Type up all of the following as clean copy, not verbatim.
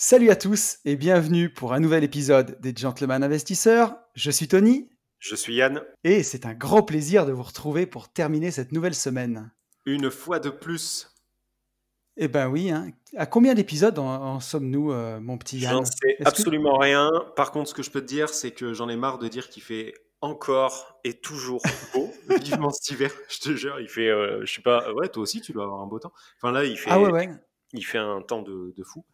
Salut à tous et bienvenue pour un nouvel épisode des Gentlemen Investisseurs. Je suis Tony Je suis Yann. et c'est un grand plaisir de vous retrouver pour terminer cette nouvelle semaine. Une fois de plus, Eh ben oui, hein. À combien d'épisodes en sommes-nous, mon petit j'en Yann? sais Est-ce que absolument rien. Par contre, ce que je peux te dire, c'est que j'en ai marre de dire qu'il fait encore et toujours beau. Vivement cet hiver, je te jure, il fait, je sais pas, ouais, toi aussi, tu dois avoir un beau temps. Enfin là, Ah ouais, ouais. il fait un temps de fou.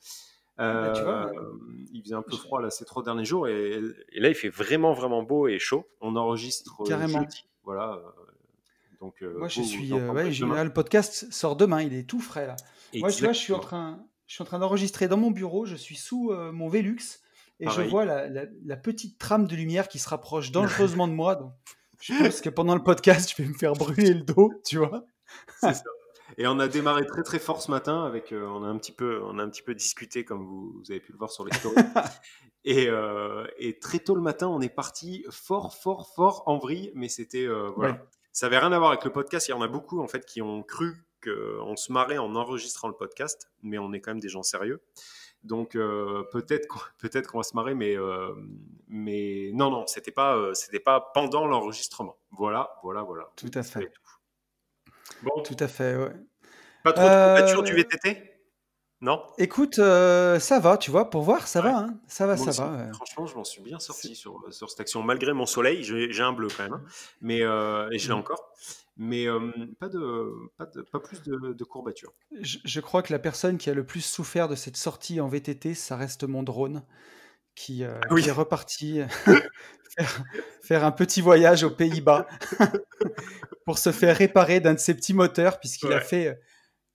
Bah, tu vois, Euh, il faisait un peu je- froid là ces 3 derniers jours et là, il fait vraiment, vraiment beau et chaud. On enregistre carrément. jeudi, voilà. Donc, Moi, je vous, vous suis, entendrez demain. le podcast sort demain, il est tout frais là. Moi, tu vois, Exactement. je suis en train d'enregistrer dans mon bureau, je suis sous mon Velux et je Pareil. vois la petite trame de lumière qui se rapproche dangereusement de moi. Donc, je pense que pendant le podcast, je vais me faire brûler le dos, tu vois. C'est ça. Et on a démarré très très fort ce matin avec, on a un petit peu discuté comme vous avez pu le voir sur les stories. Et très tôt le matin, on est parti fort fort fort en vrille, mais c'était Ouais, voilà, ça avait rien à voir avec le podcast. Il y en a beaucoup en fait qui ont cru qu'on se marrait en enregistrant le podcast, mais on est quand même des gens sérieux. Donc peut-être qu'on va se marrer, mais non non, c'était pas pendant l'enregistrement. Voilà. tout à C'est fait. tout. Bon, Tout à fait, ouais. pas trop de courbatures du Euh, VTT? Non? Écoute, ça va, tu vois, pour voir, ça Ouais. va, hein. Ça va, Moi ça aussi. va. Franchement, je m'en suis bien C'est- sorti sur cette action, malgré mon soleil. J'ai un bleu quand même, hein. Et je l'ai encore. Mais pas plus de courbatures. Je crois que la personne qui a le plus souffert de cette sortie en VTT, ça reste mon drone, Ah oui, qui est reparti faire, faire un petit voyage aux Pays-Bas pour se faire réparer d'un de ses petits moteurs, puisqu'il a ouais, fait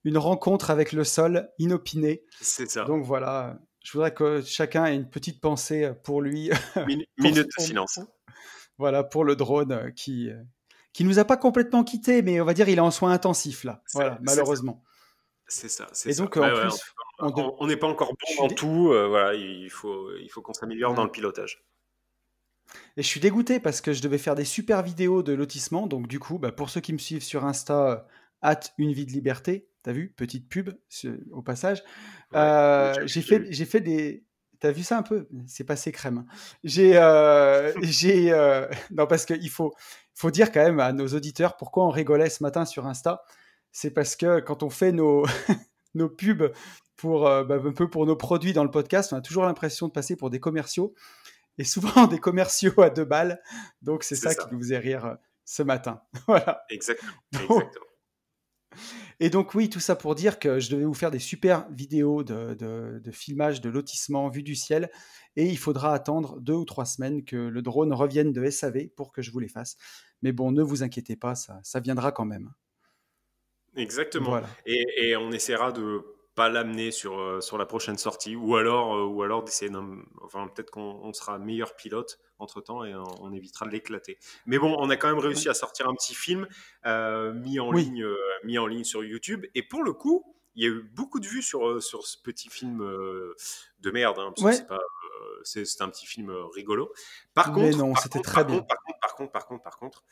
une rencontre avec le sol inopinée. c'est ça. Donc voilà, je voudrais que chacun ait une petite pensée pour lui, pour, Minute de pour- silence. voilà, pour le drone qui nous a pas complètement quittés, mais on va dire il est en soins intensifs là. Voilà, C'est ça. malheureusement. C'est Et ça. donc en Ouais, ouais, plus, on n'est pas encore je bon suis, dans tout. Voilà, il faut qu'on s'améliore dans ouais. le pilotage. Et je suis dégoûté parce que je devais faire des super vidéos de lotissement. Donc du coup, bah, pour ceux qui me suivent sur Insta, une vie de liberté, t'as vu, petite pub au passage. Ouais, j'ai vu. J'ai fait des. T'as vu ça un peu? C'est passé crème, hein. Non, parce qu'il faut dire quand même à nos auditeurs pourquoi on rigolait ce matin sur Insta. C'est parce que quand on fait nos pubs pour, un peu pour nos produits dans le podcast, on a toujours l'impression de passer pour des commerciaux et souvent des commerciaux à 2 balles. Donc c'est C'est ça qui ça. nous faisait rire ce matin. Voilà. Exactement. Donc, Exactement. et donc oui, tout ça pour dire que je devais vous faire des super vidéos de filmage de lotissement vue du ciel. Et il faudra attendre 2 ou 3 semaines que le drone revienne de SAV pour que je vous les fasse. Mais bon, ne vous inquiétez pas, ça viendra quand même. Exactement. Voilà. Et on essaiera de pas l'amener sur la prochaine sortie, ou alors d'essayer enfin, peut-être qu'on sera meilleur pilote entre-temps et on évitera de l'éclater. Mais bon, on a quand même Ouais. réussi à sortir un petit film Oui. mis en ligne sur YouTube. Et pour le coup, il y a eu beaucoup de vues sur ce petit film de merde, hein, parce que Ouais. c'est pas, c'est un petit film rigolo. Par Mais contre, non, par c'était contre, très par bien. contre, par contre, par contre, par contre, par contre,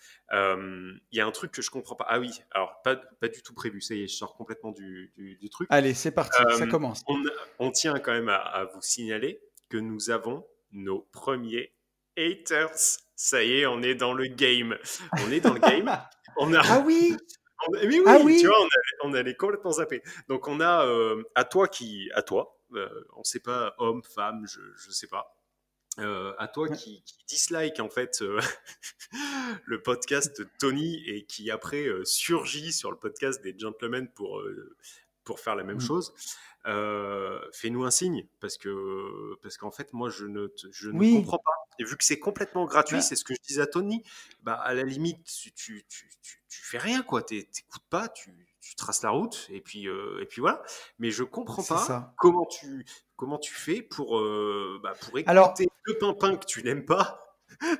il y a un truc que je comprends pas. Ah oui, alors pas du tout prévu. Ça y est, je sors complètement du truc. Allez, c'est parti, ça Euh, commence. on tient quand même à vous signaler que nous avons nos premiers haters. Ça y est, on est dans le game. On est dans le game. On a, Ah oui, mais ah oui, tu oui. vois, on allait complètement zappé. Donc on a à toi, on sait pas homme, femme, je sais pas. À toi Ouais. qui dislike en fait le podcast de Tony et qui après surgit sur le podcast des gentlemen pour faire la même Mm. chose, fais-nous un signe parce qu'en fait moi je ne Oui. comprends pas. Et vu que c'est complètement gratuit, Bah, c'est ce que je disais à Tony, bah à la limite tu fais rien quoi, t'écoutes pas, tu traces la route et puis voilà. Mais je comprends c'est pas ça. comment tu fais pour Alors, écouter deux pimpins que tu n'aimes pas.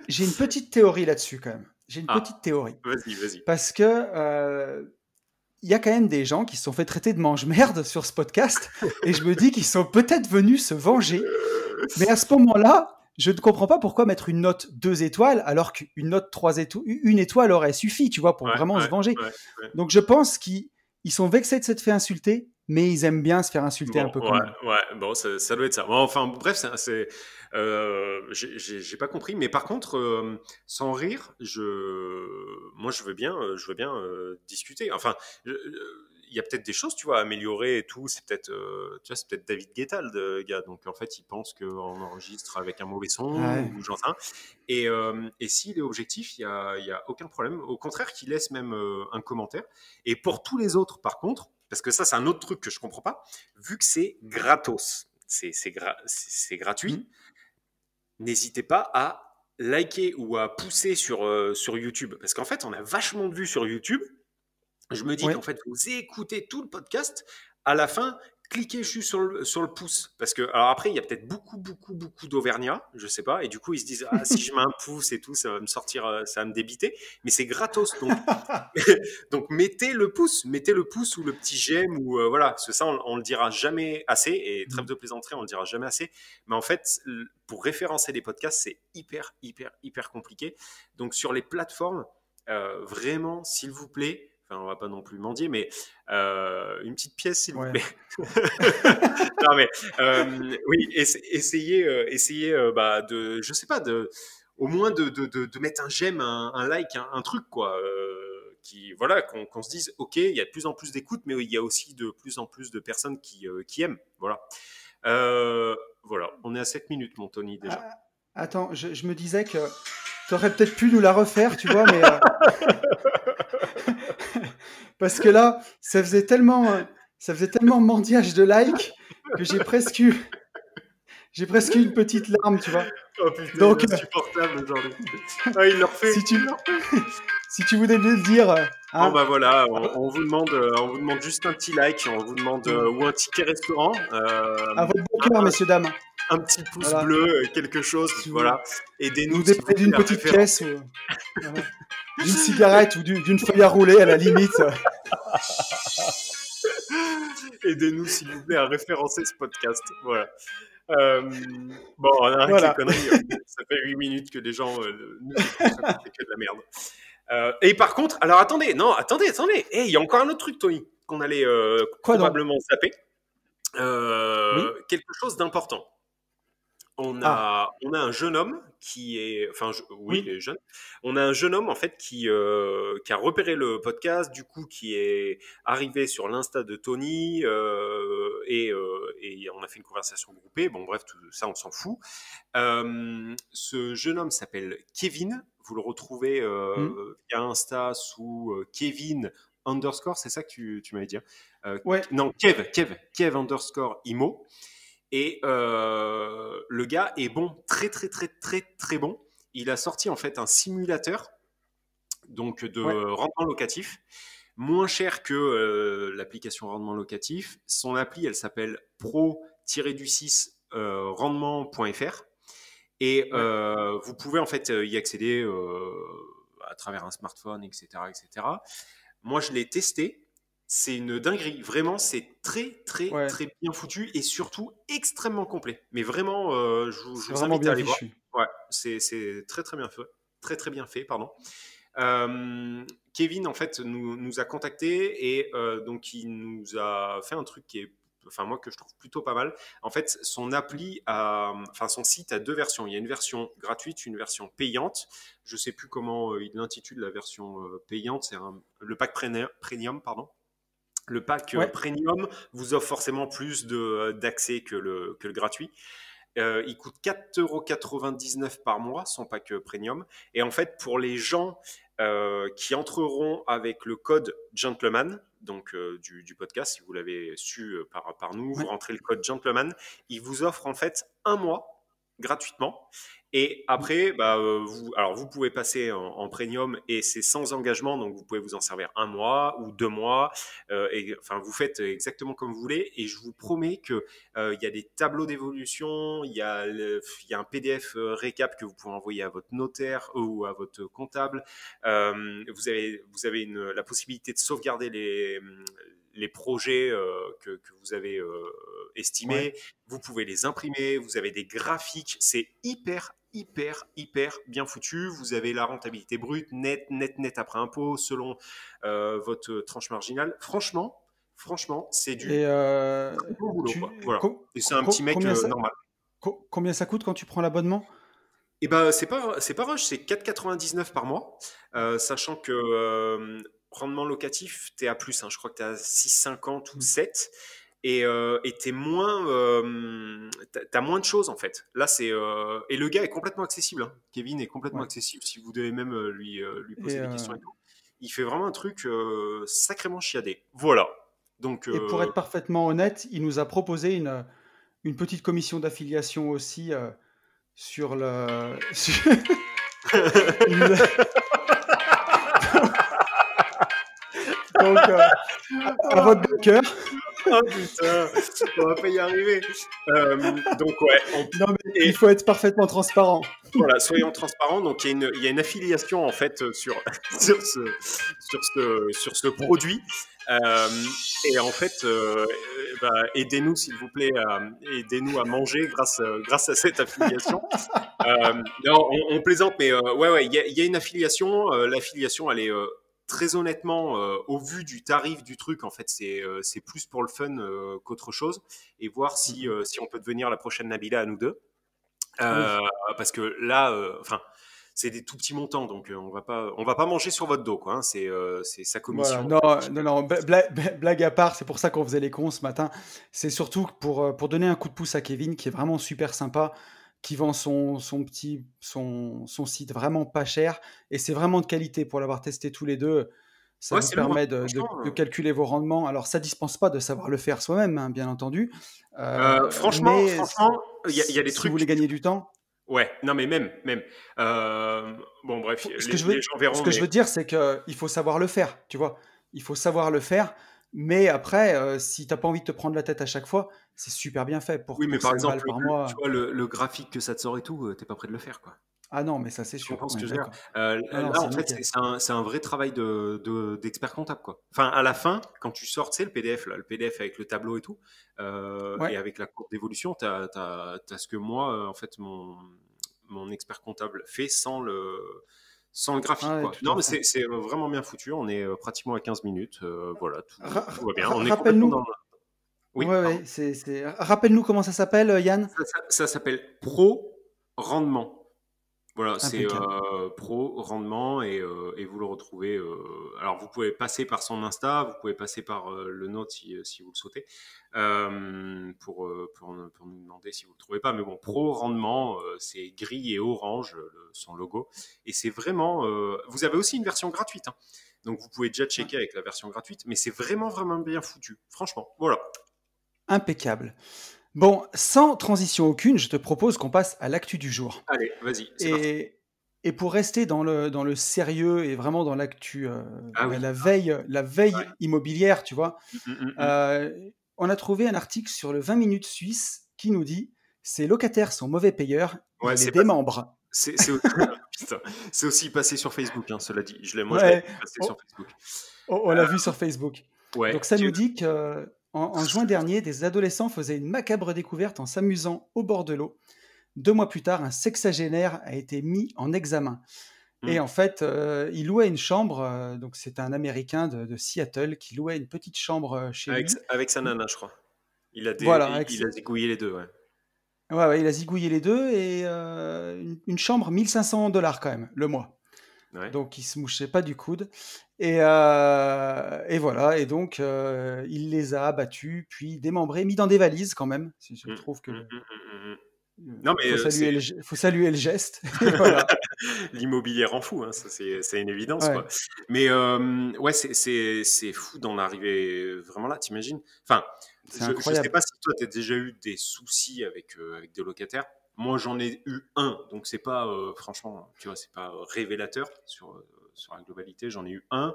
j'ai une petite théorie là-dessus quand même. J'ai une petite Ah, théorie. vas-y. Parce que il y a quand même des gens qui se sont fait traiter de mange-merde sur ce podcast. Et je me dis qu'ils sont peut-être venus se venger. Mais à ce moment-là, je ne comprends pas pourquoi mettre une note 2 étoiles alors qu'une note 3 étoiles, une aurait suffi, tu vois, pour Ouais, vraiment se ouais, venger. ouais, ouais. Donc je pense qu'ils sont vexés de s'être fait insulter mais ils aiment bien se faire insulter un Bon, peu quand même. ouais, ouais, bon, ça doit être ça. Bon, enfin, bref, j'ai pas compris. Mais par contre, sans rire, moi, je veux bien discuter. Enfin, il y a peut-être des choses, tu vois, à améliorer et tout. C'est peut-être, tu vois, c'est peut-être David Guetta, le gars. Donc, en fait, il pense qu'on enregistre avec un mauvais son Ouais. ou j'en sais rien. Et s'il est objectif, il y a aucun problème. Au contraire, qu'il laisse même un commentaire. Et pour tous les autres, par contre, parce que ça, c'est un autre truc que je comprends pas, vu que c'est gratos, c'est gratuit, Mm. n'hésitez pas à liker ou à pousser sur YouTube. Parce qu'en fait, on a vachement de vues sur YouTube. Je me dis Ouais. qu'en fait, vous écoutez tout le podcast, à la fin, cliquez juste sur le pouce. Parce que, alors après, il y a peut-être beaucoup d'Auvergnats, je sais pas, et du coup, ils se disent, ah, si je mets un pouce et tout, ça va me sortir, ça va me débiter, mais c'est gratos, donc donc mettez le pouce ou le petit j'aime ou voilà, parce que ça on le dira jamais assez et trêve Mm. de plaisanterie on le dira jamais assez. Mais en fait, pour référencer les podcasts, c'est hyper compliqué. Donc sur les plateformes, vraiment, s'il vous plaît. Enfin, on va pas non plus mendier, mais une petite pièce, s'il vous Ouais. plaît. Non, mais oui, essayez bah, de, je sais pas, au moins de mettre un j'aime, un like, un truc, quoi. Voilà, qu'on se dise, ok, il y a de plus en plus d'écoute, mais il y a aussi de plus en plus de personnes qui aiment. Voilà. Euh, voilà, on est à 7 minutes, mon Tony, déjà. Ah, attends, je me disais que tu aurais peut-être pu nous la refaire, tu vois, mais parce que là, ça faisait tellement mendiage de like que j'ai presque eu une petite larme, tu vois. Oh putain, il Donc, est insupportable aujourd'hui. Ah, il le refait, si il tu, le refait. si tu voulais nous le dire, Bon hein, bah voilà, on vous demande juste un petit like, on vous demande ou un ticket restaurant, à votre bon un, cœur, messieurs, dames. un petit pouce Voilà. bleu, quelque chose, Si vous voilà. nous Aidez-nous s'il vous dépendez plaît d'une à petite pièce référencer. ou voilà, d'une cigarette ou d'une feuille à rouler à la limite. Aidez-nous s'il vous plaît à référencer ce podcast. Voilà. Euh, bon, on arrête les Voilà. conneries. Ça fait 8 minutes que les gens nous écoutent, c'est que de la merde. Et par contre, alors attendez, non, attendez. Eh, il y a encore un autre truc, Tony, qu'on allait Quoi donc? probablement zapper. Oui. Quelque chose d'important. Ah, On a un jeune homme qui est, enfin, oui, il oui. est jeune. On a un jeune homme en fait qui a repéré le podcast, du coup, qui est arrivé sur l'Insta de Tony et on a fait une conversation groupée. Bon, bref, tout ça, on s'en fout. Ce jeune homme s'appelle Kevin. Vous le retrouvez Hmm. via Insta sous Kevin underscore, c'est ça que tu m'avais dit. Hein. Ouais. Non, Kev underscore Imo. Et le gars est bon, très bon. Il a sorti en fait un simulateur donc de Ouais. rendement locatif, moins cher que l'application rendement locatif. Son appli, elle s'appelle pro-du6 rendement.fr et Ouais. vous pouvez en fait y accéder à travers un smartphone, etc. Moi, je l'ai testé. C'est une dinguerie. Vraiment, c'est Ouais. très bien foutu et surtout extrêmement complet. Mais vraiment, je C'est vous vraiment invite à bien aller voir. fichu. Ouais, c'est très bien fait. Très bien fait, pardon. Kevin, en fait, nous a contacté et donc il nous a fait un truc qui est, enfin moi que je trouve plutôt pas mal. En fait, enfin son site a deux versions. Il y a une version gratuite, une version payante. Je sais plus comment il l'intitule la version payante. C'est le pack premium, pardon. Le pack Ouais. premium vous offre forcément plus d'accès que le gratuit. Il coûte 4,99 € par mois, son pack premium. Et en fait, pour les gens qui entreront avec le code Gentleman, donc du podcast, si vous l'avez su par nous, vous Ouais. rentrez le code Gentleman, il vous offre en fait un mois gratuitement. Et après, bah, alors vous pouvez passer en premium et c'est sans engagement, donc vous pouvez vous en servir un mois ou 2 mois. Et enfin, vous faites exactement comme vous voulez. Et je vous promets que il y a des tableaux d'évolution, il y a un PDF récap que vous pouvez envoyer à votre notaire ou à votre comptable. Vous avez la possibilité de sauvegarder les projets que vous avez Ouais. estimés. Vous pouvez les imprimer, vous avez des graphiques. C'est hyper bien foutu. Vous avez la rentabilité brute, net après impôt, selon votre tranche marginale. Franchement, Franchement, c'est Et du très bon boulot, quoi. Voilà. Et c'est un petit mec combien normal. combien ça coûte quand tu prends l'abonnement? Et ben, c'est pas rush, c'est 4,99 par mois, sachant que rendement locatif, t'es à plus, hein, je crois que t'es à 6,50 ou Mm. 7, et t'es moins, t'as moins de choses en fait. Là, et le gars est complètement accessible, hein. Kevin est complètement Ouais. accessible si vous devez même lui Et, poser des questions et tout. Il fait vraiment un truc sacrément chiadé. Voilà. Donc, et pour être parfaitement honnête, il nous a proposé une petite commission d'affiliation aussi sur le. Il nous a- Donc, à votre bon cœur. oh putain, on va pas y arriver. Donc ouais, Non, mais il et faut être parfaitement transparent. voilà, soyons transparents. Donc il y a une affiliation en fait sur sur ce produit. Euh, et en fait, bah, aidez-nous s'il vous plaît, aidez-nous à manger grâce à cette affiliation. Non, on plaisante, mais ouais, ouais, il y a une affiliation. L'affiliation, elle est très honnêtement, au vu du tarif du truc, en fait, c'est plus pour le fun qu'autre chose. Et voir si on peut devenir la prochaine Nabila à nous deux. Oui. Euh, Parce que là, enfin, c'est des tout petits montants, donc on va pas manger sur votre dos, quoi, hein. C'est sa Voilà, commission. non, non, non, blague à part, c'est pour ça qu'on faisait les cons ce matin. C'est surtout pour donner un coup de pouce à Kevin, qui est vraiment super sympa, qui vend son site vraiment pas cher, et c'est vraiment de qualité pour l'avoir testé tous les deux. Ça Ouais, vous c'est lourd, hein. permet Franchement. de calculer vos rendements. Alors, ça dispense pas de savoir le faire soi-même, hein, bien entendu, Franchement, mais franchement, il y a des si vous trucs. voulez gagner du temps, Ouais, non, mais même. Bon, bref, ce que les, je les veux, gens ce verront, que je mais veux dire, c'est qu'il faut savoir le faire, tu vois. Il faut savoir le faire, mais après, si t'as pas envie de te prendre la tête à chaque fois, c'est super bien fait oui, mais pour par 5 exemple, balles par tu mois. vois, le graphique que ça te sort et tout, t'es pas prêt de le faire, quoi. Ah non, mais ça c'est Tu sûr, comprends ce on que est je veux dire? d'accord. Non, non, Là, c'est en fait, c'est nickel. c'est un, c'est un vrai travail d'expert comptable, quoi. Enfin, à la fin, quand tu sors, tu sais, le PDF, là, le PDF avec le tableau et tout, et Ouais, avec la courbe d'évolution, t'as ce que moi, en fait, mon expert comptable fait sans le graphique, ouais, quoi. tout Non, à mais fait. c'est vraiment bien foutu. On est pratiquement à 15 minutes. Voilà, Ra- tout va bien. On est complètement dans Rappelle-nous, le. Oui, ouais, pardon. ouais, rappelle-nous comment ça s'appelle, Yann? Ça s'appelle Pro Rendement. Voilà, c'est Impeccable. pro rendement, et vous le retrouvez. Alors, vous pouvez passer par son Insta, vous pouvez passer par le nôtre si vous le souhaitez, pour nous demander si vous le trouvez pas. Mais bon, pro rendement, c'est gris et orange, son logo. Et c'est vraiment. Vous avez aussi une version gratuite, hein. Donc, vous pouvez déjà Hein, checker avec la version gratuite, mais c'est vraiment, vraiment bien foutu. Franchement, voilà. impeccable. Bon, sans transition aucune, je te propose qu'on passe à l'actu du jour. Allez, vas-y, c'est parti. Et, et pour rester dans le sérieux et vraiment dans l'actu, Ah oui. la veille immobilière, tu vois, Mm, mm, mm. euh, on a trouvé un article sur le 20 minutes suisse qui nous dit: ces locataires sont mauvais payeurs, Ouais, ils les c'est pas. démembrent. C'est putain, c'est aussi passé sur Facebook, hein, cela dit. Moi, je l'avais Ouais, vu passer on, sur Facebook. on l'a vu sur Facebook. Ouais, Donc ça nous dit que en juin dernier, des adolescents faisaient une macabre découverte en s'amusant au bord de l'eau. 2 mois plus tard, un sexagénaire a été mis en examen. Et hmm, en fait, il louait une chambre, donc c'est un Américain de Seattle qui louait une petite chambre chez avec, lui. avec sa nana, je crois. Voilà, avec Il a zigouillé les deux, ouais. ouais, ouais, il a zigouillé les deux et une chambre 1 500 $ quand même, le mois. Ouais. Donc il se mouchait pas du coude. Et voilà, et donc il les a abattus, puis démembrés, mis dans des valises quand même. Je Hmm, trouve que hmm, hmm, hmm, hmm. Non, mais faut saluer le geste. Et voilà. l'immobilier rend fou, hein, ça c'est une évidence, Ouais, quoi. Mais ouais, c'est fou d'en arriver vraiment là, t'imagines? Enfin, c'est je sais incroyable. pas si toi, tu as déjà eu des soucis avec des locataires. Moi, j'en ai eu un, donc c'est pas, franchement, tu vois, c'est pas révélateur sur la globalité. J'en ai eu un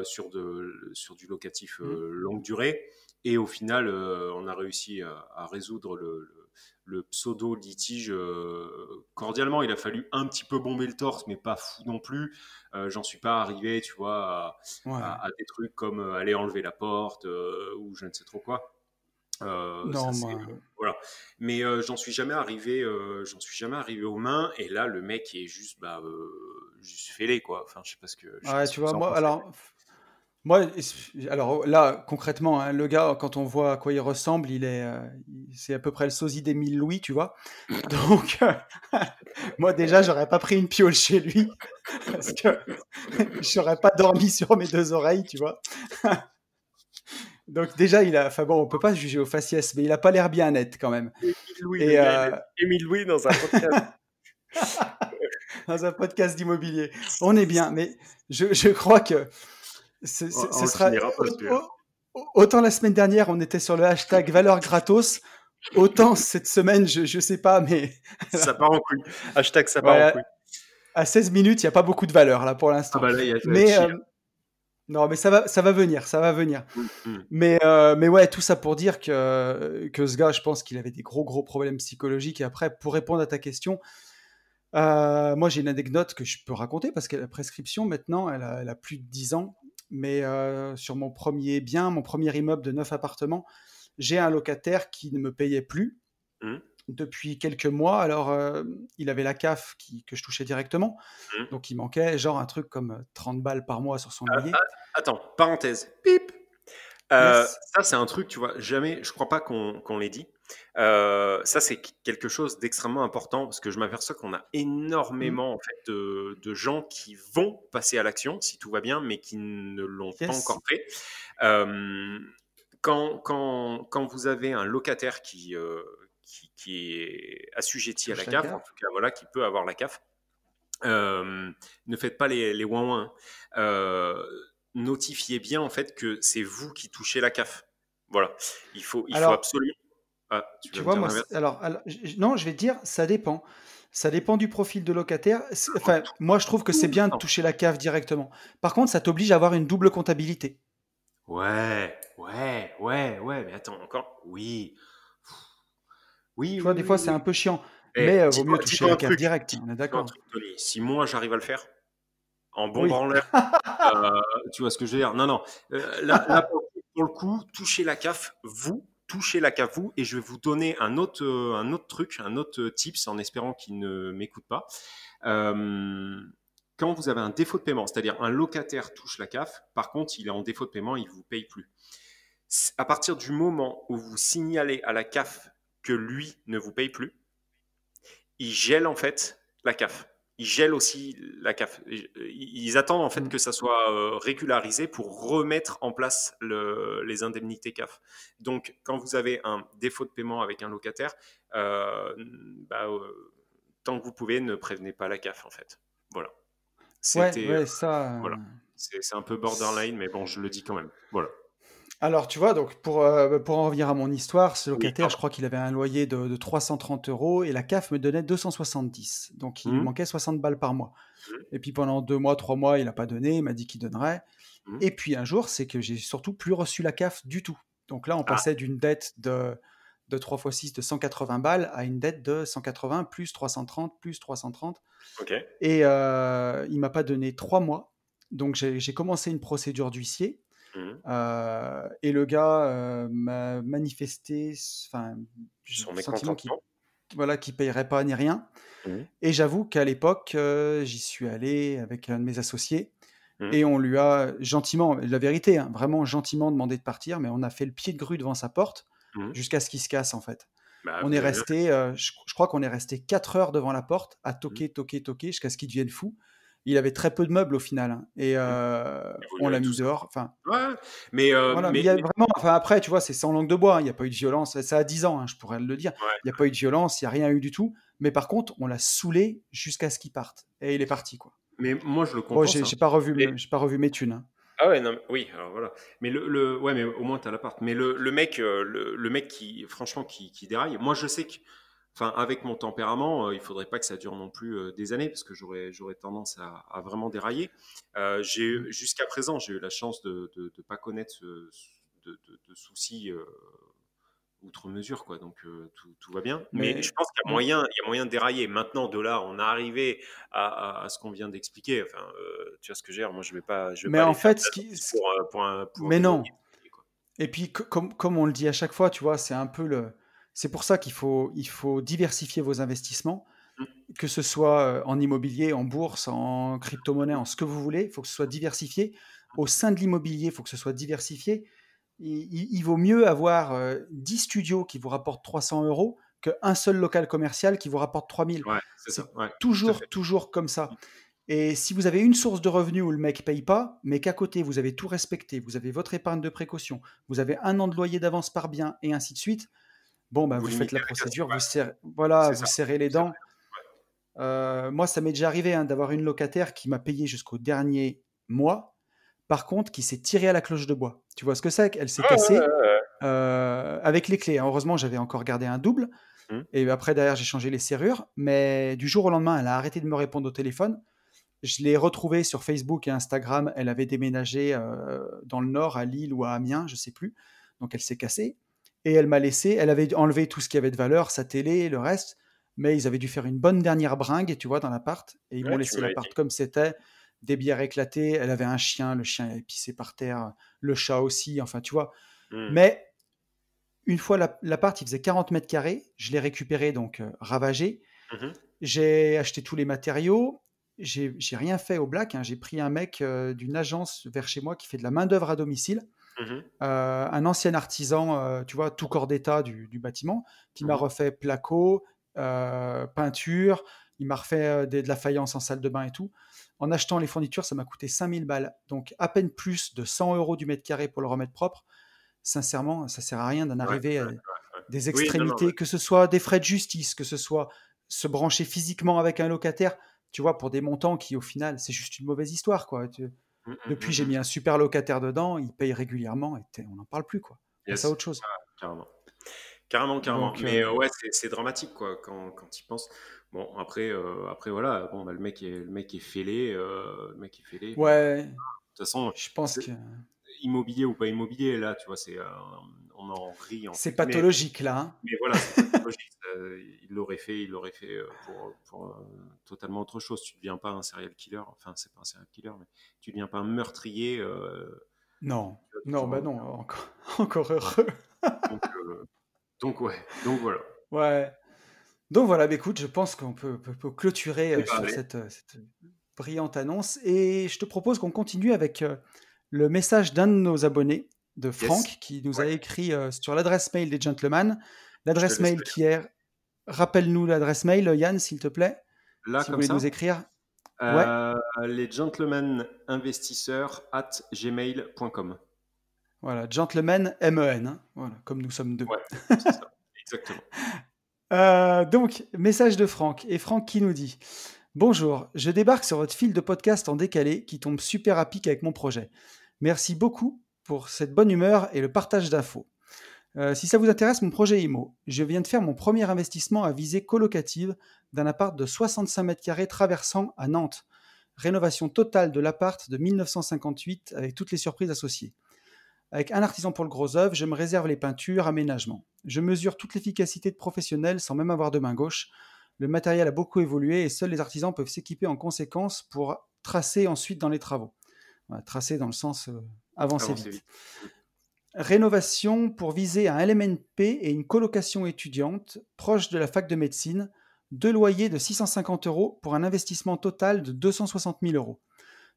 sur du locatif Mm. longue durée. Et au final, on a réussi à résoudre le pseudo-litige cordialement. Il a fallu un petit peu bomber le torse, mais pas fou non plus. J'en suis pas arrivé, tu vois, Ouais. à des trucs comme aller enlever la porte ou je ne sais trop quoi. Ça Non, c'est moi. voilà. Mais j'en suis jamais arrivé aux mains. Et là, le mec est juste, juste fêlé, quoi. Enfin, je sais pas ce que Ouais, tu vois, vous en moi, pensez. alors, Moi, alors là, concrètement, hein, le gars, quand on voit à quoi il ressemble, c'est à peu près le sosie d'Émile Louis, tu vois. Donc, moi déjà, j'aurais pas pris une piole chez lui parce que je n'aurais pas dormi sur mes deux oreilles, tu vois. Donc déjà, enfin bon, on peut pas se juger au faciès, mais il a pas l'air bien net quand même. Émile Louis, le Et gars, il a Émile Louis dans un podcast. dans un podcast d'immobilier, on est bien, mais je crois que On ce le sera finira pas, celui-là. autant la semaine dernière, on était sur le hashtag valeur gratos, autant cette semaine, je sais pas, mais Ça part en couille. Hashtag ça part en ouais, couille. à 16 minutes, il n'y a pas beaucoup de valeur là pour Ah l'instant. bah là, il y a Mais chi. non, mais ça va venir, ça va venir. Mm. Mais ouais, tout ça pour dire que ce gars, je pense qu'il avait des gros problèmes psychologiques. Et après, pour répondre à ta question, moi j'ai une anecdote que je peux raconter parce que la prescription maintenant, elle a plus de 10 ans. Mais sur mon premier bien, mon premier immeuble de 9 appartements, j'ai un locataire qui ne me payait plus Mm. depuis quelques mois. Alors, il avait la CAF que je touchais directement. Mm. Donc, il manquait genre un truc comme 30 balles par mois sur son Ah, loyer. attends, parenthèse. Pip. Yes. Ça, c'est un truc, tu vois, jamais, je crois pas qu'on l'ait dit. Ça, c'est quelque chose d'extrêmement important parce que je m'aperçois qu'on a Mm. énormément en fait, de gens qui vont passer à l'action si tout va bien, mais qui ne l'ont pas Yes. encore fait. Euh, quand vous avez un locataire qui est assujetti à la Touche la CAF, en CAF. tout cas, voilà, qui peut avoir la CAF, ne faites pas les ouin-ouin. Notifiez bien en fait que c'est vous qui touchez la CAF. Voilà. Il faut Alors, absolument. Ah, tu tu vas me vois, dire moi, l'inverse. non, je vais te dire, ça dépend. Ça dépend du profil de locataire. Oh, Enfin, moi, je trouve que c'est tout le bien de temps. toucher la CAF directement. Par contre, ça t'oblige à avoir une double comptabilité. Ouais, mais attends, encore. Oui. Oui, Tu oui, vois, des fois, oui, c'est oui. un peu chiant. Eh, Mais vaut mieux toucher dis-toi la un CAF truc. direct, on est Dis-toi un d'accord. truc, Tony. Si moi j'arrive à le faire, en bon Oui. branleur, tu vois ce que je veux dire? Non, non. Là, pour le coup, touchez la CAF, vous, touchez la CAF, vous, et je vais vous donner un autre truc, un autre tips, en espérant qu'il ne m'écoute pas. Euh, Quand vous avez un défaut de paiement, c'est-à-dire un locataire touche la CAF, par contre, il est en défaut de paiement, il ne vous paye plus. À partir du moment où vous signalez à la CAF que lui ne vous paye plus, il gèle en fait la CAF. Ils gèlent aussi la CAF. Ils attendent en fait Mm. que ça soit régularisé pour remettre en place les indemnités CAF. Donc, quand vous avez un défaut de paiement avec un locataire, euh, bah, tant que vous pouvez, ne prévenez pas la CAF en fait. Voilà. Ouais, C'était ouais, ça. voilà. C'est un peu borderline, mais bon, je le dis quand même. Voilà. Alors, tu vois, donc pour en revenir à mon histoire, ce Oui, locataire, je pardon. crois qu'il avait un loyer de 330 euros et la CAF me donnait 270. Donc, il lui Hum, manquait 60 balles par mois. hum, Et puis pendant 2 mois, 3 mois, il n'a pas donné, il m'a dit qu'il donnerait. hum. Et puis un jour, c'est que j'ai surtout plus reçu la CAF du tout. Donc là, on Ah, passait d'une dette de 3 fois 6 de 180 balles à une dette de 180 plus 330 plus 330. ok. Et il m'a pas donné 3 mois. Donc j'ai commencé une procédure d'huissier. Hum. Et le gars m'a manifesté, enfin, j'ai Son le sentiment mécontentement. qu'il payerait pas ni rien. Hum, Et j'avoue qu'à l'époque, j'y suis allé avec un de mes associés hum, et on lui a gentiment, la vérité, hein, vraiment gentiment demandé de partir, mais on a fait le pied de grue devant sa porte hum. jusqu'à ce qu'il se casse en fait. Bah, On vous est avez bien fait. resté, je crois qu'on est resté 4 heures devant la porte à Hum, toquer jusqu'à ce qu'il devienne fou. Il avait très peu de meubles au final, hein, et hum. Et vous on lui l'a avez tout mis sorti. dehors. Enfin, Ouais, voilà, mais il y a vraiment, enfin après, tu vois, c'est sans langue de bois, hein, il n'y a pas eu de violence. Ça a 10 ans, hein, je pourrais le dire. Il n'y a ouais. pas eu de violence, il n'y a rien eu du tout. Mais par contre, on l'a saoulé jusqu'à ce qu'il parte. Et il est parti, quoi. Mais moi, je le Bon, comprends, ça. Mais, j'ai pas revu mes thunes, hein. ah ouais, non, oui, alors voilà. Mais ouais, mais au moins, t'as l'appart. Mais le mec qui, franchement, qui déraille, moi, je sais que, enfin, avec mon tempérament, il faudrait pas que ça dure non plus des années, parce que j'aurais tendance à vraiment dérailler. Mm. Jusqu'à présent, j'ai eu la chance de pas connaître de soucis outre mesure, quoi. Donc tout va bien. Mais je Mais, pense mm. il y a moyen de dérailler. Maintenant, de là, on est arrivé à ce qu'on vient d'expliquer. Enfin, tu vois ce que je veux dire. Moi, je vais Mais pas en aller faire fait, de l'analyse pour mais des non. momies. Quoi. Et puis, comme on le dit à chaque fois, tu vois, c'est pour ça il faut diversifier vos investissements, Mm, que ce soit en immobilier, en bourse, en crypto-monnaie, en ce que vous voulez. Il faut que ce soit diversifié. au sein de l'immobilier, il faut que ce soit diversifié. Il vaut mieux avoir 10 studios qui vous rapportent 300 euros qu'un seul local commercial qui vous rapporte 3000. Ouais, c'est ça. C'est Ouais, tout à fait. toujours comme ça. Et si vous avez une source de revenus où le mec paye pas, mais qu'à côté vous avez tout respecté, vous avez votre épargne de précaution, vous avez 1 an de loyer d'avance par bien et ainsi de suite, bon, ben, Vous vous faites limitez la la casse. procédure, Ouais, c'est vous ça. serrez les C'est dents. vrai. Moi, ça m'est déjà arrivé d'avoir une locataire qui m'a payé jusqu'au dernier mois, par contre, qui s'est tirée à la cloche de bois. Tu vois ce que c'est? Elle s'est Ouais, ouais, cassée ouais, ouais. avec les clés. Heureusement, j'avais encore gardé un double. Hmm. Et après, derrière, j'ai changé les serrures. Mais du jour au lendemain, elle a arrêté de me répondre au téléphone. Je l'ai retrouvée sur Facebook et Instagram. Elle avait déménagé dans le nord, à Lille ou à Amiens, je sais plus. Donc, elle s'est cassée. Et elle m'a laissé. Elle avait enlevé tout ce qui avait de valeur, sa télé, le reste. Mais ils avaient dû faire une bonne dernière bringue, tu vois, dans l'appart. Et ils m'ont Ouais, tu laissé me l'avais l'appart dit. comme c'était. Des bières éclatées. Elle avait un chien. Le chien avait pissé par terre. Le chat aussi. Enfin, tu vois. Hmm. Mais une fois l'appart, il faisait 40 mètres carrés. Je l'ai récupéré, donc ravagé. Mhm. J'ai acheté tous les matériaux. J'ai rien fait au black. J'ai pris un mec d'une agence vers chez moi qui fait de la main-d'œuvre à domicile. Mhm. Un ancien artisan, tu vois, tout corps d'état du bâtiment, qui m'a Mhm. refait placo, peinture. Il m'a refait de la faïence en salle de bain et tout. En achetant les fournitures, ça m'a coûté 5000 balles. Donc à peine plus de 100 euros du mètre carré pour le remettre propre. Sincèrement, ça sert à rien d'en Ouais, arriver ouais, à ouais. des Oui, non, non. extrémités, que ce soit des frais de justice, que ce soit se brancher physiquement avec un locataire, tu vois, pour des montants qui, au final, c'est juste une mauvaise histoire, quoi. Mm, mm, Depuis, mm, j'ai mm. mis un super locataire dedans, il paye régulièrement, et on n'en parle plus, quoi. On passe à Yes, autre chose. carrément. Carrément, carrément. Donc, Mais ouais, c'est dramatique, quoi, quand tu y penses. Bon, après voilà, bon, bah, le mec est fêlé. Le mec est fêlé. Bon, bah, ouais, de toute façon, je pense que immobilier ou pas immobilier, là, tu vois, on en rit, entre c'est guillemets. pathologique, là. Hein. Mais voilà, c'est pathologique. Il l'aurait fait pour totalement autre chose. Tu ne deviens pas un serial killer. Enfin, c'est pas un serial killer, mais tu ne deviens pas un meurtrier. Non, Tu vas non, toujours. bah non, encore, encore heureux. Donc, ouais. Donc voilà. Ouais. Donc voilà, bah, écoute, je pense qu'on peut clôturer Eh ben, sur allez. cette brillante annonce. Et je te propose qu'on continue avec le message d'un de nos abonnés, de Yes. Franck, qui nous Ouais. a écrit sur l'adresse mail des gentlemen. Je te L'adresse laisse mail qui est... Rappelle-nous l'adresse mail, Yann, s'il te plaît, là si vous comme voulez nous ça. écrire. Ouais, Les gentlemen investisseurs at gmail.com. voilà, gentlemen, MEN, hein, voilà, comme nous sommes deux. Ouais, c'est ça. Exactement. Donc, message de Franck. Et Franck qui nous dit: Bonjour, je débarque sur votre fil de podcast en décalé qui tombe super à pic avec mon projet. Merci beaucoup pour cette bonne humeur et le partage d'infos. Si ça vous intéresse, mon projet IMO, je viens de faire mon premier investissement à visée colocative d'un appart de 65 mètres carrés traversant à Nantes. Rénovation totale de l'appart de 1958 avec toutes les surprises associées. Avec un artisan pour le gros œuvre, je me réserve les peintures, aménagements. Je mesure toute l'efficacité de professionnels sans même avoir de main gauche. Le matériel a beaucoup évolué et seuls les artisans peuvent s'équiper en conséquence pour tracer ensuite dans les travaux. Voilà, tracer dans le sens avancer Avancez vite. vite. Mm. Rénovation pour viser un LMNP et une colocation étudiante proche de la fac de médecine. 2 loyers de 650 euros pour un investissement total de 260 000 euros.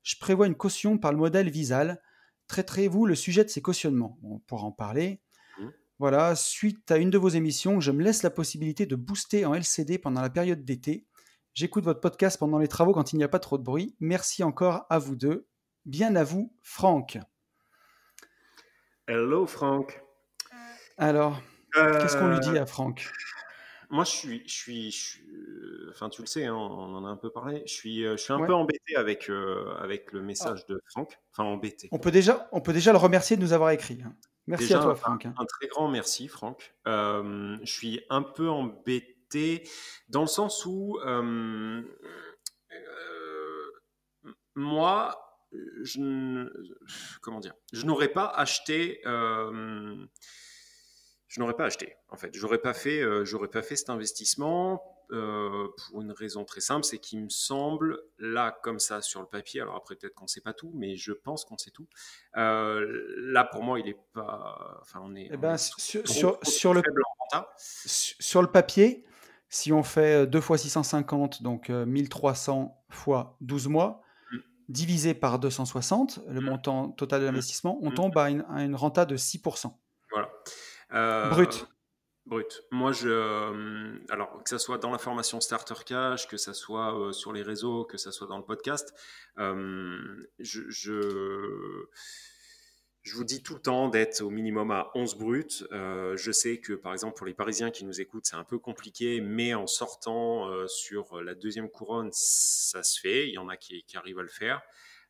Je prévois une caution par le modèle Visal. Traiterez-vous le sujet de ces cautionnements? On pourra en parler. Mm. Voilà, suite à une de vos émissions, je me laisse la possibilité de booster en LCD pendant la période d'été. J'écoute votre podcast pendant les travaux quand il n'y a pas trop de bruit. Merci encore à vous deux. Bien à vous, Franck. Hello, Franck. Alors, qu'est-ce qu'on lui dit Euh, à Franck? Moi, enfin, tu le sais, hein, on en a un peu parlé. Je suis un Ouais. peu embêté avec le Ah, message de Franck. Enfin, embêté. on peut déjà le remercier de nous avoir écrit. Hein. Merci à Déjà, toi, Franck. Hein. un très grand merci, Franck. Je suis un peu embêté dans le sens où moi, comment dire, je n'aurais pas acheté, en fait. J'aurais pas fait cet investissement pour une raison très simple, c'est qu'il me semble, là, comme ça, sur le papier, alors après, peut-être qu'on ne sait pas tout, mais je pense qu'on sait tout. Là, pour moi, il est pas. Enfin, Eh on ben, est trop faible en renta. sur le papier, si on fait 2 fois 650, donc 1300 fois 12 mois, divisé par 260, le montant total de l'investissement, on tombe à une renta de 6%. Voilà. Brut. Brut. Moi, alors que ça soit dans la formation Starter Cash, que ça soit sur les réseaux, que ça soit dans le podcast, je vous dis tout le temps d'être au minimum à 11 bruts. Je sais que, par exemple, pour les Parisiens qui nous écoutent, c'est un peu compliqué, mais en sortant sur la deuxième couronne, ça se fait. Il y en a qui arrivent à le faire.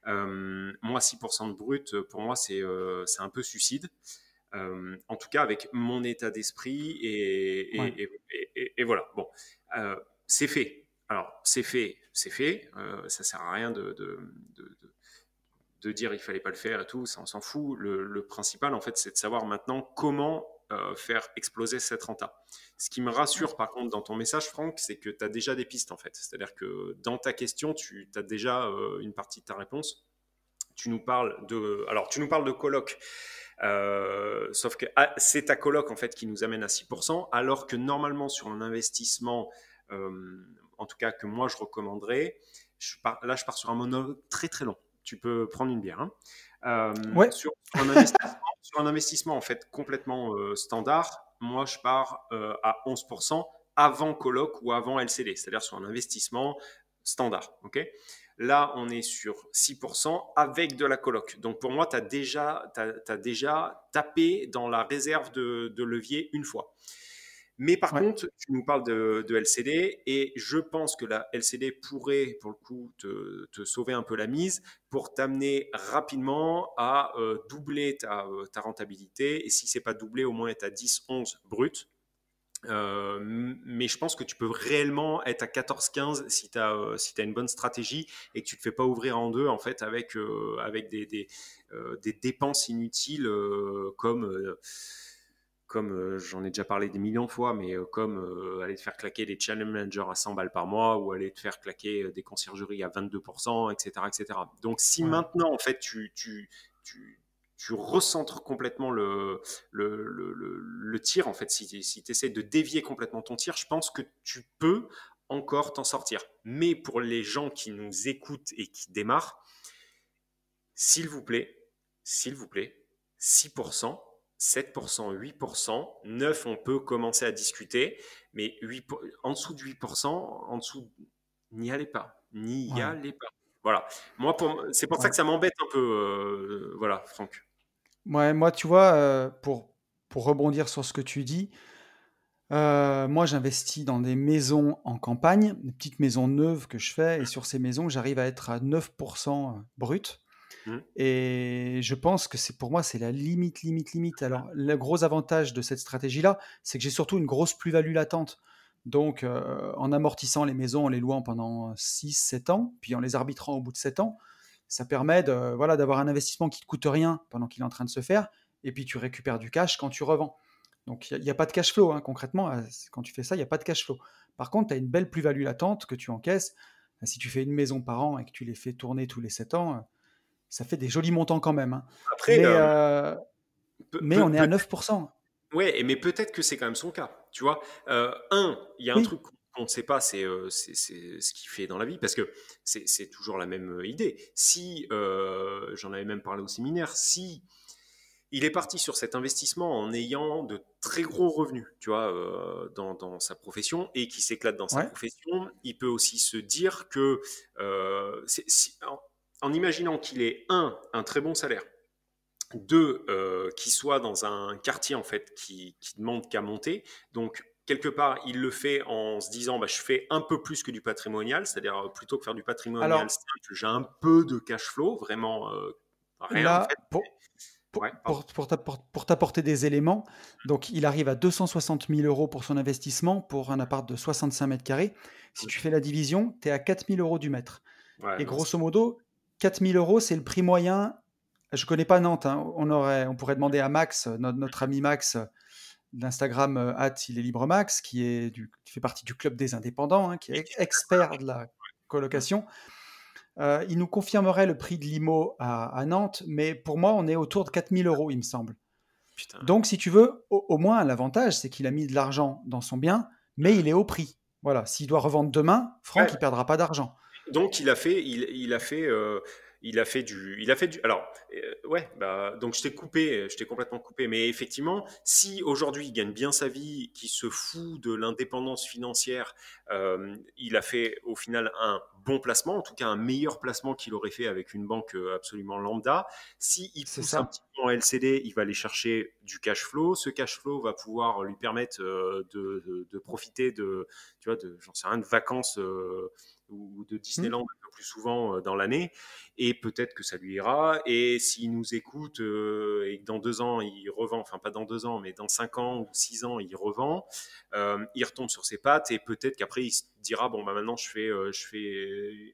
Moi, 6% de brut, pour moi, c'est un peu suicide. En tout cas, avec mon état d'esprit et voilà. Bon, c'est fait. Alors, c'est fait. Ça sert à rien de dire il fallait pas le faire et tout, ça on s'en fout. Le principal, en fait, c'est de savoir maintenant comment faire exploser cette renta. Ce qui me rassure, par contre, dans ton message, Franck, c'est que tu as déjà des pistes, en fait. C'est-à-dire que dans ta question, tu as déjà une partie de ta réponse. Tu nous parles de coloc. Sauf que c'est ta coloc en fait qui nous amène à 6%, alors que normalement sur un investissement, en tout cas que moi je recommanderais, je pars sur un monologue très très long. Tu peux prendre une bière. Ouais. Sur un investissement en fait complètement standard, moi je pars à 11% avant coloc ou avant LCD, c'est-à-dire sur un investissement standard. Ok. Là, on est sur 6% avec de la coloc. Donc, pour moi, tu as déjà tapé dans la réserve de levier une fois. Mais par contre, tu nous parles de LCD et je pense que la LCD pourrait, pour le coup, te sauver un peu la mise pour t'amener rapidement à doubler ta rentabilité. Et si ce n'est pas doublé, au moins être à 10-11 brut. Mais je pense que tu peux réellement être à 14-15 si tu as une bonne stratégie et que tu ne te fais pas ouvrir en deux en fait avec des dépenses inutiles comme j'en ai déjà parlé des millions de fois, mais comme aller te faire claquer des channel managers à 100 balles par mois ou aller te faire claquer des conciergeries à 22%, etc., etc. Donc si maintenant en fait tu recentres complètement le tir, en fait, si tu essaies de dévier complètement ton tir, je pense que tu peux encore t'en sortir. Mais pour les gens qui nous écoutent et qui démarrent, s'il vous plaît, 6%, 7%, 8%, 9%, on peut commencer à discuter, mais en dessous de 8%, en dessous, n'y allez pas. N'y allez pas. Voilà. Moi, c'est pour ça que ça m'embête un peu, voilà, Franck. Ouais, moi, tu vois, pour rebondir sur ce que tu dis, moi, j'investis dans des maisons en campagne, des petites maisons neuves que je fais, et sur ces maisons, j'arrive à être à 9% brut. Et je pense que pour moi, c'est la limite. Alors, le gros avantage de cette stratégie-là, c'est que j'ai surtout une grosse plus-value latente. Donc, en amortissant les maisons, en les louant pendant 6-7 ans, puis en les arbitrant au bout de 7 ans, ça permet d'avoir un investissement qui ne te coûte rien pendant qu'il est en train de se faire, et puis tu récupères du cash quand tu revends. Donc, il n'y a pas de cash flow, hein, concrètement. Quand tu fais ça, il n'y a pas de cash flow. Par contre, tu as une belle plus-value latente que tu encaisses. Si tu fais une maison par an et que tu les fais tourner tous les 7 ans, ça fait des jolis montants quand même. Hein. Après, mais on est à 9%. Ouais, mais peut-être que c'est quand même son cas. Tu vois, il y a un truc qu'on ne sait pas, c'est ce qu'il fait dans la vie, parce que c'est toujours la même idée. Si, j'en avais même parlé au séminaire, si il est parti sur cet investissement en ayant de très gros revenus, tu vois, dans sa profession et qui s'éclate dans sa profession, il peut aussi se dire que en imaginant qu'il ait un très bon salaire, deux, qu'il soit dans un quartier en fait qui demande qu'à monter, donc quelque part, il le fait en se disant je fais un peu plus que du patrimonial, c'est-à-dire plutôt que faire du patrimonial simple, j'ai un peu de cash flow, vraiment rien là, en fait. Pour t'apporter des éléments, donc il arrive à 260 000 euros pour son investissement pour un appart de 65 mètres carrés. Si tu fais la division, tu es à 4 000 euros du mètre. Et grosso modo, 4 000 euros, c'est le prix moyen. Je ne connais pas Nantes. Hein. On pourrait demander à Max, notre ami Max d'Instagram, il est libre Max, qui fait partie du club des indépendants, hein, qui est expert de la colocation. Il nous confirmerait le prix de l'IMO à Nantes, mais pour moi, on est autour de 4 000 euros, il me semble. Putain. Donc, si tu veux, au moins, l'avantage, c'est qu'il a mis de l'argent dans son bien, mais il est au prix. Voilà, s'il doit revendre demain, Franck, il ne perdra pas d'argent. Donc, il a fait Alors, ouais, bah, donc je t'ai complètement coupé. Mais effectivement, si aujourd'hui il gagne bien sa vie, qu'il se fout de l'indépendance financière, il a fait au final un bon placement, en tout cas un meilleur placement qu'il aurait fait avec une banque absolument lambda. Si il C'est pousse un ça. petit peu en LCD, il va aller chercher du cash flow. Ce cash flow va pouvoir lui permettre de profiter tu vois, j'en sais rien, de vacances ou de Hmm. Disneyland un peu plus souvent dans l'année, et peut-être que ça lui ira. Et s'il nous écoute et que dans 2 ans il revend, enfin pas dans 2 ans, mais dans 5 ans ou 6 ans il revend, il retombe sur ses pattes, et peut-être qu'après il se dira bon bah maintenant je fais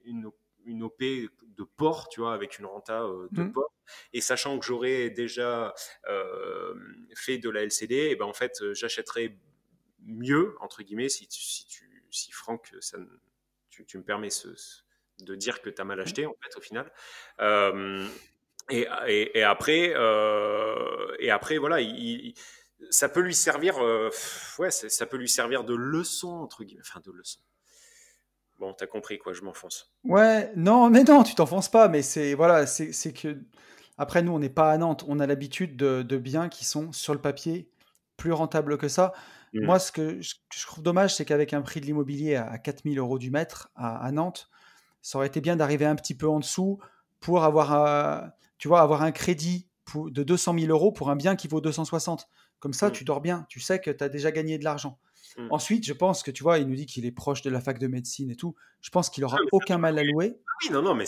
une OP de port, tu vois, avec une renta de Hmm. port. Et sachant que j'aurais déjà fait de la LCD, et ben en fait, j'achèterais mieux, entre guillemets, si Franck, tu me permets de dire que tu as mal acheté, en fait, au final. Euh, et après, voilà, ça peut lui servir, ouais, ça peut lui servir de leçon, entre guillemets, enfin de leçon. Bon, t'as compris, quoi, je m'enfonce. Ouais, non, mais non, tu t'enfonces pas, mais c'est voilà, c'est que après nous on n'est pas à Nantes, on a l'habitude de biens qui sont sur le papier plus rentables que ça. Mm. Moi, ce que je trouve dommage, c'est qu'avec un prix de l'immobilier à 4 000 € du mètre à Nantes, ça aurait été bien d'arriver un petit peu en dessous pour avoir, tu vois, avoir un crédit de 200 000 € pour un bien qui vaut 260. Comme ça, Mm. tu dors bien, tu sais que tu as déjà gagné de l'argent. Mm. Ensuite, je pense que, tu vois, il nous dit qu'il est proche de la fac de médecine et tout. Je pense qu'il Ah, aura mais ça, aucun mal à louer. oui, non, non, mais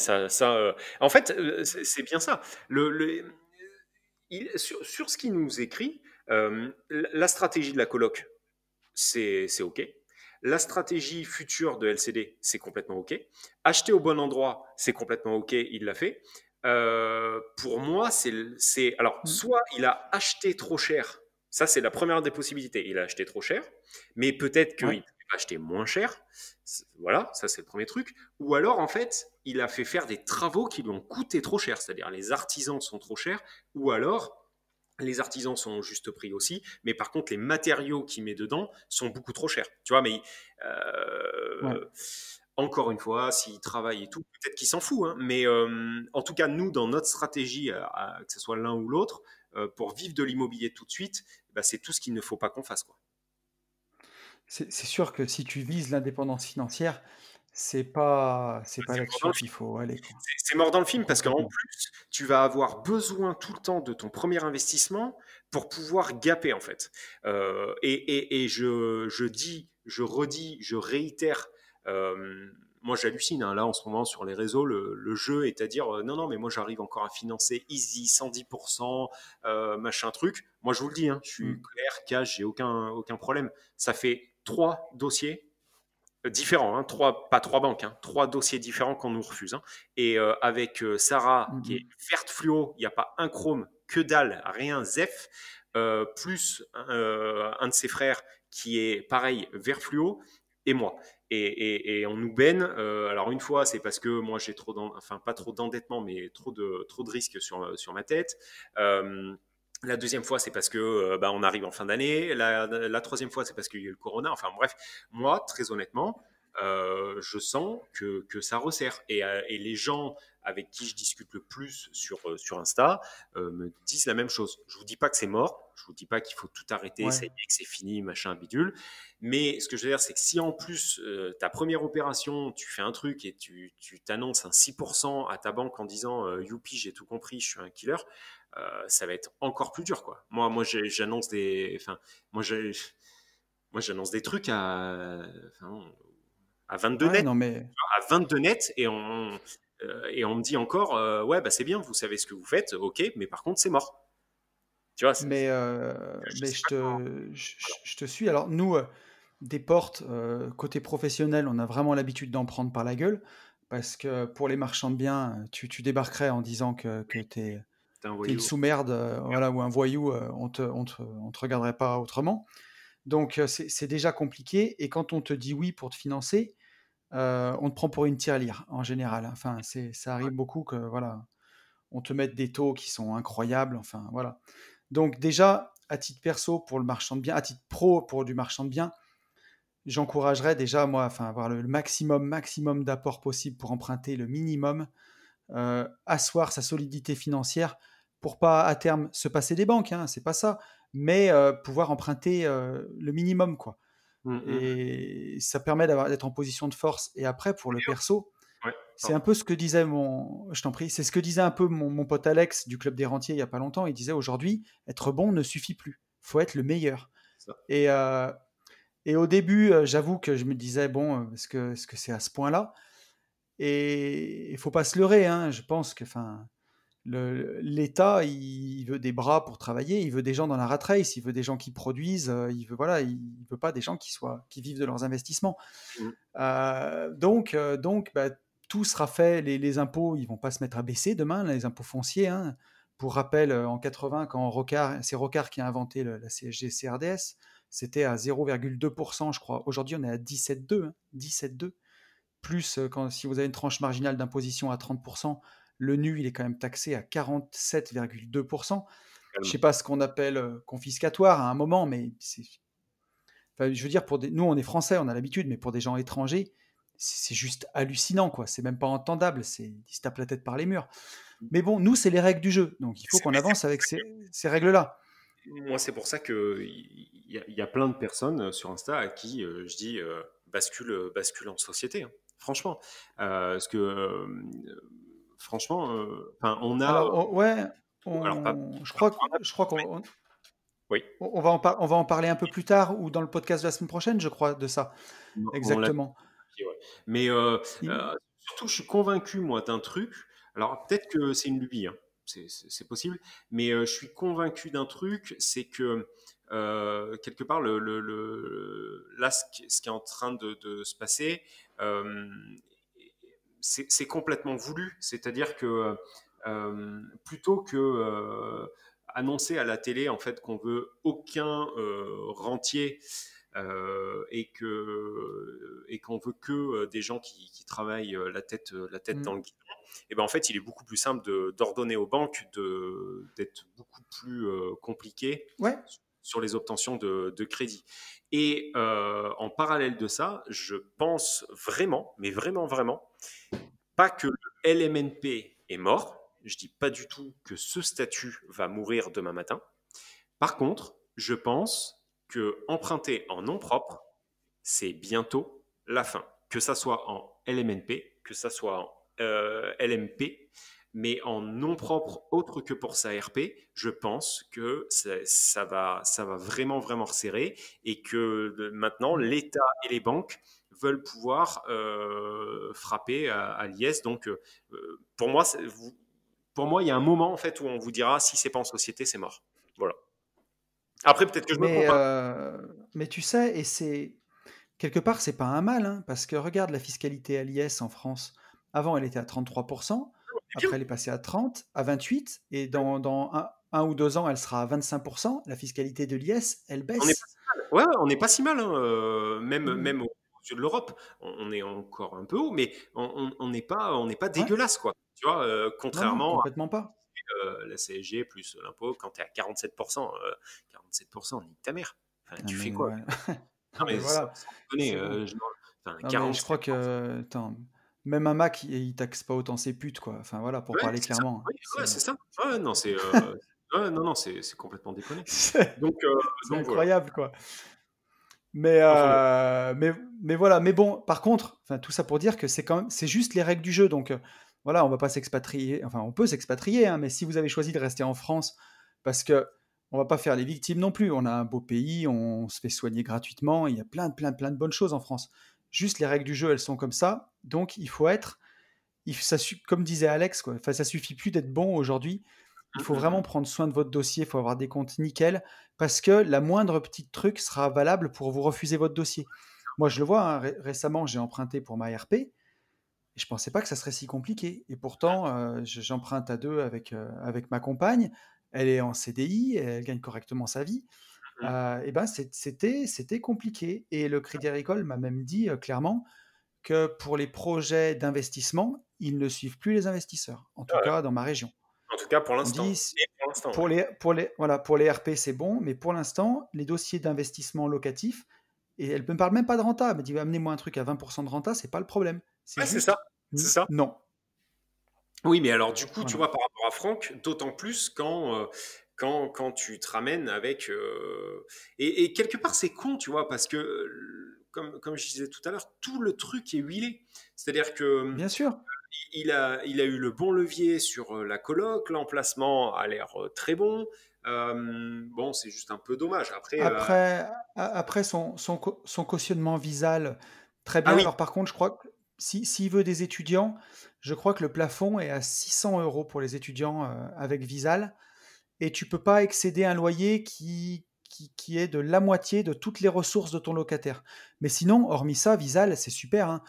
en fait, c'est bien ça. Sur ce qu'il nous écrit, la stratégie de la coloc, c'est OK. La stratégie future de LCD, c'est complètement OK. Acheter au bon endroit, c'est complètement OK, il l'a fait. Pour moi, alors, Mm. soit il a acheté trop cher, ça c'est la première des possibilités, il a acheté trop cher, mais peut-être Ouais. qu'il peut acheter moins cher, voilà, ça c'est le premier truc, ou alors en fait, il a fait faire des travaux qui lui ont coûté trop cher, c'est-à-dire les artisans sont trop chers, ou alors les artisans sont au juste prix aussi, mais par contre, les matériaux qu'il met dedans sont beaucoup trop chers. Tu vois, mais Ouais. encore une fois, s'il travaille et tout, peut-être qu'il s'en fout. Hein, mais en tout cas, nous, dans notre stratégie, que ce soit l'un ou l'autre, pour vivre de l'immobilier tout de suite, bah, c'est tout ce qu'il ne faut pas qu'on fasse. Quoi. C'est sûr que si tu vises l'indépendance financière, c'est pas C'est mort dans là-dessus le qu'il film. faut aller, quoi. C'est mort dans le film parce qu'en Complètement. plus, tu vas avoir besoin tout le temps de ton premier investissement pour pouvoir gaper, en fait. Et je redis, je réitère. Moi, j'hallucine. Hein, là, en ce moment, sur les réseaux, le jeu est à dire non, non, mais moi, j'arrive encore à financer easy, 110%, machin truc. Moi, je vous le dis, hein, je suis Mm. clair, cash, j'ai aucun problème. Ça fait 3 dossiers différents, hein, pas 3 banques, hein, 3 dossiers différents qu'on nous refuse. Hein. Et avec Sarah, Mm, qui est mm. verte fluo, il n'y a pas un chrome, que dalle, rien, zef, plus un de ses frères qui est pareil, vert fluo, et moi. Et on nous baigne. Alors une fois, c'est parce que moi j'ai enfin pas trop d'endettement, mais trop de risques sur ma tête. La deuxième fois, c'est parce que bah, on arrive en fin d'année. La troisième fois, c'est parce qu'il y a eu le corona. Enfin bref, moi, très honnêtement, je sens que ça resserre. Et les gens avec qui je discute le plus sur Insta me disent la même chose. Je vous dis pas que c'est mort. Je vous dis pas qu'il faut tout arrêter, Ouais. ça y est, que c'est fini, machin, bidule. Mais ce que je veux dire, c'est que si en plus, ta première opération, tu fais un truc et tu t'annonces un 6% à ta banque en disant youpi, j'ai tout compris, je suis un killer, ça va être encore plus dur, quoi. J'annonce enfin, moi, moi, j'annonce des trucs enfin, à 22 Ouais, net, non, mais, à 22 net, et on me dit encore, ouais, bah c'est bien, vous savez ce que vous faites, ok, mais par contre, c'est mort. Tu vois, mais, je mais sais pas comment. je te suis. Alors, nous, des portes, côté professionnel, on a vraiment l'habitude d'en prendre par la gueule. Parce que pour les marchands de biens, tu débarquerais en disant que T'es un t'es une voyou. sous-merde, voilà, ou un voyou, on te regarderait pas autrement. Donc, c'est déjà compliqué. Et quand on te dit oui pour te financer, on te prend pour une tirelire, en général. Hein. Enfin, ça arrive beaucoup que, voilà, on te mette des taux qui sont incroyables. Enfin, voilà. Donc, déjà, à titre perso pour le marchand de biens, à titre pro pour du marchand de biens, j'encouragerais déjà, moi, enfin, avoir le maximum d'apport possible pour emprunter le minimum. asseoir sa solidité financière pour pas à terme se passer des banques, hein, c'est pas ça, mais pouvoir emprunter le minimum, quoi. Mm, mm. Et ça permet d'être en position de force. Et après, pour le perso, Ouais, c'est un pardon. peu ce que disait je t'en prie, c'est ce que disait un peu mon pote Alex du Club des Rentiers il y a pas longtemps. Il disait aujourd'hui, être bon ne suffit plus. Faut être le meilleur. C'est ça. Et, euh, et au début, j'avoue que je me disais, bon, est-ce que c'est à ce point-là? Et il faut pas se leurrer, hein. Je pense que, enfin, l'État, il veut des bras pour travailler, il veut des gens dans la rat race, il veut des gens qui produisent, il veut, voilà, il veut pas des gens qui vivent de leurs investissements. Mm. Donc, bah, tout sera fait. Les impôts, ils vont pas se mettre à baisser demain, les impôts fonciers, hein. Pour rappel, en 80, quand c'est Rocard qui a inventé la CSG-CRDS, c'était à 0,2%, je crois. Aujourd'hui, on est à 17,2, hein, 17,2. Plus, si vous avez une tranche marginale d'imposition à 30%, le NU, il est quand même taxé à 47,2%. Je ne Calme. sais pas ce qu'on appelle confiscatoire à un moment, mais enfin, je veux dire, nous, on est français, on a l'habitude, mais pour des gens étrangers, c'est juste hallucinant, quoi. C'est même pas entendable, ils se tapent la tête par les murs. Mais bon, nous, c'est les règles du jeu, donc il faut qu'on Mais c'est avance pour avec ça ces règles-là. moi, c'est pour ça que il y a plein de personnes sur Insta à qui je dis bascule en société, hein. Franchement. Parce que franchement, enfin, on a. Alors, ouais, Alors, pas. je crois qu'on Oui, on va en parler un peu plus tard ou dans le podcast de la semaine prochaine, je crois, de ça. on l'a Exactement. dit, ouais. Mais Il- surtout, je suis convaincu, moi, d'un truc. Alors, peut-être que c'est une lubie, hein. C'est possible. Mais je suis convaincu d'un truc, c'est que quelque part, là, ce qui est en train de se passer, euh, c'est complètement voulu. C'est-à-dire que plutôt que annoncer à la télé en fait qu'on veut aucun rentier et qu'on veut que des gens qui travaillent la tête dans Mm. le guidon, et ben en fait il est beaucoup plus simple d'ordonner aux banques d'être beaucoup plus compliqué Ouais, sur les obtentions de crédit. Et en parallèle de ça, je pense vraiment, mais vraiment vraiment, pas que le LMNP est mort. Je dis pas du tout que ce statut va mourir demain matin. Par contre, je pense que emprunter en nom propre, c'est bientôt la fin. Que ça soit en LMNP, que ça soit en LMP, mais en nom propre autre que pour sa RP, je pense que ça va vraiment, vraiment resserrer et que maintenant, mm. l'État et les banques veulent pouvoir frapper à l'IS. Donc, pour moi, pour moi, il y a un moment en fait où on vous dira si c'est pas en société, c'est mort. Voilà. Après, peut-être que je me Mais, trompe, hein. mais tu sais, et c'est quelque part, c'est pas un mal, hein, parce que regarde la fiscalité à l'IS en France. Avant, elle était à 33%, C'est après, bien. elle est passée à 30, à 28, et dans un ou 2 ans, elle sera à 25%. La fiscalité de l'IS, elle On n'est pas baisse. si mal. Ouais, ouais, on n'est pas si mal, hein, Mm. même aux yeux de l'Europe. On est encore un peu haut, mais on n'est pas Ouais, dégueulasse, quoi. Tu vois, non, non, contrairement à complètement pas. la CSG plus l'impôt, quand tu es à 47%, 47%, nique ta mère. Enfin, Ah, tu fais mais quoi? ouais. Non, Non, mais mais sans voilà, déconner, c'est bon. enfin, Non, mais je crois 47%. que, attends, même un Mac, il taxe pas autant ses putes, quoi. Enfin, voilà, pour Ouais, parler c'est ça. clairement, hein. Oui, ouais, c'est ça. Ouais, non, ouais, non, non, c'est complètement déconné. C'est Donc, euh, c'est donc voilà. incroyable, quoi. Mais, Enfin bon. euh, mais, mais voilà, mais bon, par contre, enfin, tout ça pour dire que c'est juste les règles du jeu. Donc voilà, on va pas s'expatrier, enfin, on peut s'expatrier, hein, mais si vous avez choisi de rester en France, parce que on va pas faire les victimes non plus. On a un beau pays, on se fait soigner gratuitement, il y a plein de bonnes choses en France. Juste les règles du jeu, elles sont comme ça. Donc il faut être, comme disait Alex, quoi, enfin, ça suffit plus d'être bon aujourd'hui. Il Hum, faut hum, vraiment hum. prendre soin de votre dossier, il faut avoir des comptes nickel, parce que la moindre petite truc sera valable pour vous refuser votre dossier. Moi, je le vois, hein, récemment, j'ai emprunté pour ma RP, et je pensais pas que ça serait si compliqué. Et pourtant, j'emprunte à deux avec ma compagne, elle est en CDI, elle gagne correctement sa vie. Hum. Et ben, c'était compliqué. Et le Crédit Agricole m'a même dit clairement que pour les projets d'investissement, ils ne suivent plus les investisseurs, en Ah tout ouais. cas dans ma région. En tout cas, pour On l'instant. dit, Et pour l'instant, ouais. pour les RP, c'est bon, mais pour l'instant, les dossiers d'investissement locatif, et elle ne me parle même pas de renta, elle me dit amenez-moi un truc à 20% de renta, c'est pas le problème. C'est Ouais, c'est ça. juste C'est ça. non. Oui, mais alors du coup, tu Voilà. vois, par rapport à Franck, d'autant plus quand tu te ramènes avec... et quelque part, c'est con, tu vois, parce que, comme je disais tout à l'heure, tout le truc est huilé. C'est-à-dire que Bien sûr. il a eu le bon levier sur la coloc, l'emplacement a l'air très bon. Bon, c'est juste un peu dommage. Après, Après son cautionnement Visal, très ah bien. oui, Alors par contre, je crois que s'il veut des étudiants, je crois que le plafond est à 600 euros pour les étudiants avec Visal. Et tu peux pas excéder un loyer qui est de la moitié de toutes les ressources de ton locataire. Mais sinon, hormis ça, Visal, c'est super, hein.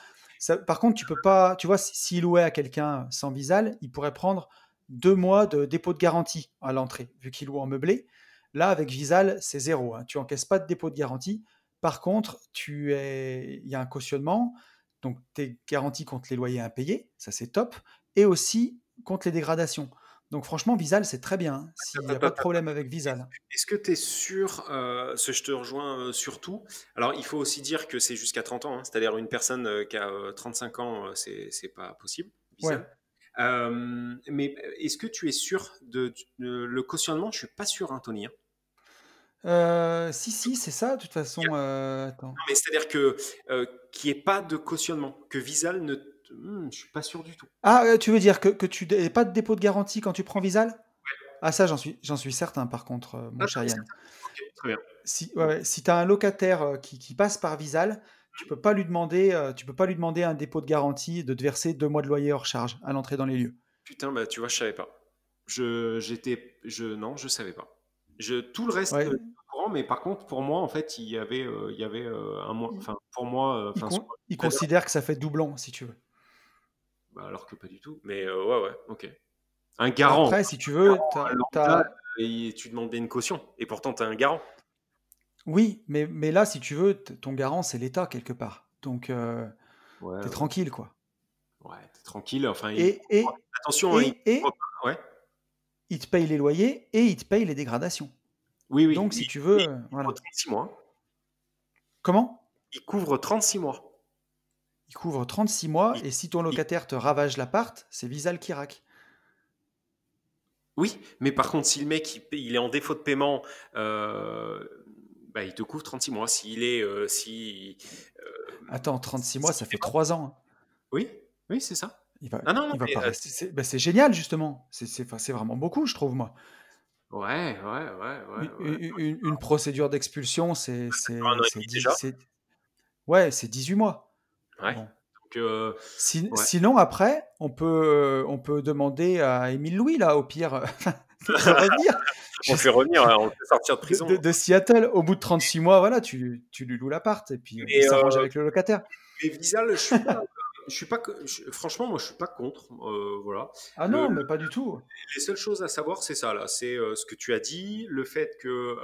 Par contre, tu peux pas, tu vois, s'il louait à quelqu'un sans Visal, il pourrait prendre 2 mois de dépôt de garantie à l'entrée, vu qu'il loue en meublé. Là, avec Visal, c'est zéro, hein. Tu encaisses pas de dépôt de garantie. Par contre, il y a un cautionnement, donc tu es garanti contre les loyers impayés, ça c'est top, et aussi contre les dégradations. Donc franchement, Visal, c'est très bien, hein. S'il n'y a pas de problème avec Visal. est-ce que tu es sûr, je te rejoins surtout, alors il faut aussi dire que c'est jusqu'à 30 ans, hein, c'est-à-dire une personne qui a 35 ans, c'est pas possible, Ouais. Vissal. Mais est-ce que tu es sûr le cautionnement? Je suis pas sûr, hein, Tony, hein. Si, c'est ça, de toute façon. Attends. Non, mais c'est-à-dire que qu'il n'y ait pas de cautionnement, que Visal ne. Je suis pas sûr du tout. Ah, tu veux dire que tu n'as pas de dépôt de garantie quand tu prends Visal? Ah, ça, j'en suis certain, par contre, Ah, mon t'en cher es Yann. certain? Ok, très bien. Si, ouais, ouais, si tu as un locataire qui passe par Visal, tu peux pas lui demander un dépôt de garantie de te verser 2 mois de loyer hors charge à l'entrée dans les lieux. Putain, bah tu vois, je savais pas. Non, je savais pas. Tout le reste, Ouais, au courant, mais par contre, pour moi, en fait, il y avait un mois. il, Enfin, pour moi, il enfin, sur con- il Trader, considère que ça fait doublon, si tu veux. bah, alors que pas du tout. Mais ouais, ouais, ok. Un garant, Après, si tu veux, lambda, et tu demandais une caution, et pourtant, tu as un garant. oui, mais là, si tu veux, ton garant, c'est l'État, quelque part. Donc, Ouais, t'es ouais. tranquille, quoi. Ouais, t'es tranquille. Enfin, Et, et, attention, hein, il couvre et pas. Ouais. il te paye les loyers et il te paye les dégradations. Oui, oui. Donc, si tu veux, Il couvre voilà. 36 mois. Comment? Il couvre 36 mois. Il couvre 36 mois Il- et si ton il- locataire te ravage l'appart, c'est Visal qui raque. Oui, mais par contre, si le mec il est en défaut de paiement, bah, il te couvre 36 mois. S'il est, Attends, 36 mois, s'il ça paie fait pas. 3 ans, hein. Oui, oui, c'est ça. Il Ah non, non, il va mais pas rester. C'est génial, justement. Enfin, c'est vraiment beaucoup, je trouve, moi. ouais, ouais, ouais, ouais, ouais. Une procédure d'expulsion, Sur un an et demi déjà. ouais, c'est 18 mois. Ouais. Bon. Donc, ouais. Sinon, après, on peut demander à Émile Louis, là, au pire, de revenir. On Je fait sais- revenir, hein, on le fait sortir de prison. de Seattle, au bout de 36 mois, voilà, tu lui loues l'appart et puis il Mais, s'arrange avec le locataire. Visa, franchement, moi, je suis pas contre. Voilà. Ah Le, non, mais pas du tout. Les seules choses à savoir, c'est ça, là. C'est ce que tu as dit, le fait que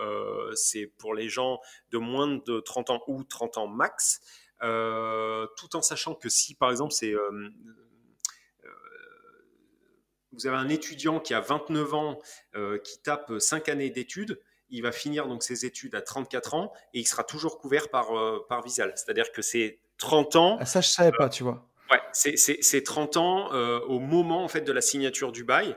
c'est pour les gens de moins de 30 ans ou 30 ans max, tout en sachant que si, par exemple, vous avez un étudiant qui a 29 ans, qui tape 5 années d'études, il va finir donc ses études à 34 ans et il sera toujours couvert par Visal. C'est-à-dire que c'est 30 ans. Ah, ça, je savais pas, tu vois. Ouais, c'est 30 ans au moment en fait de la signature du bail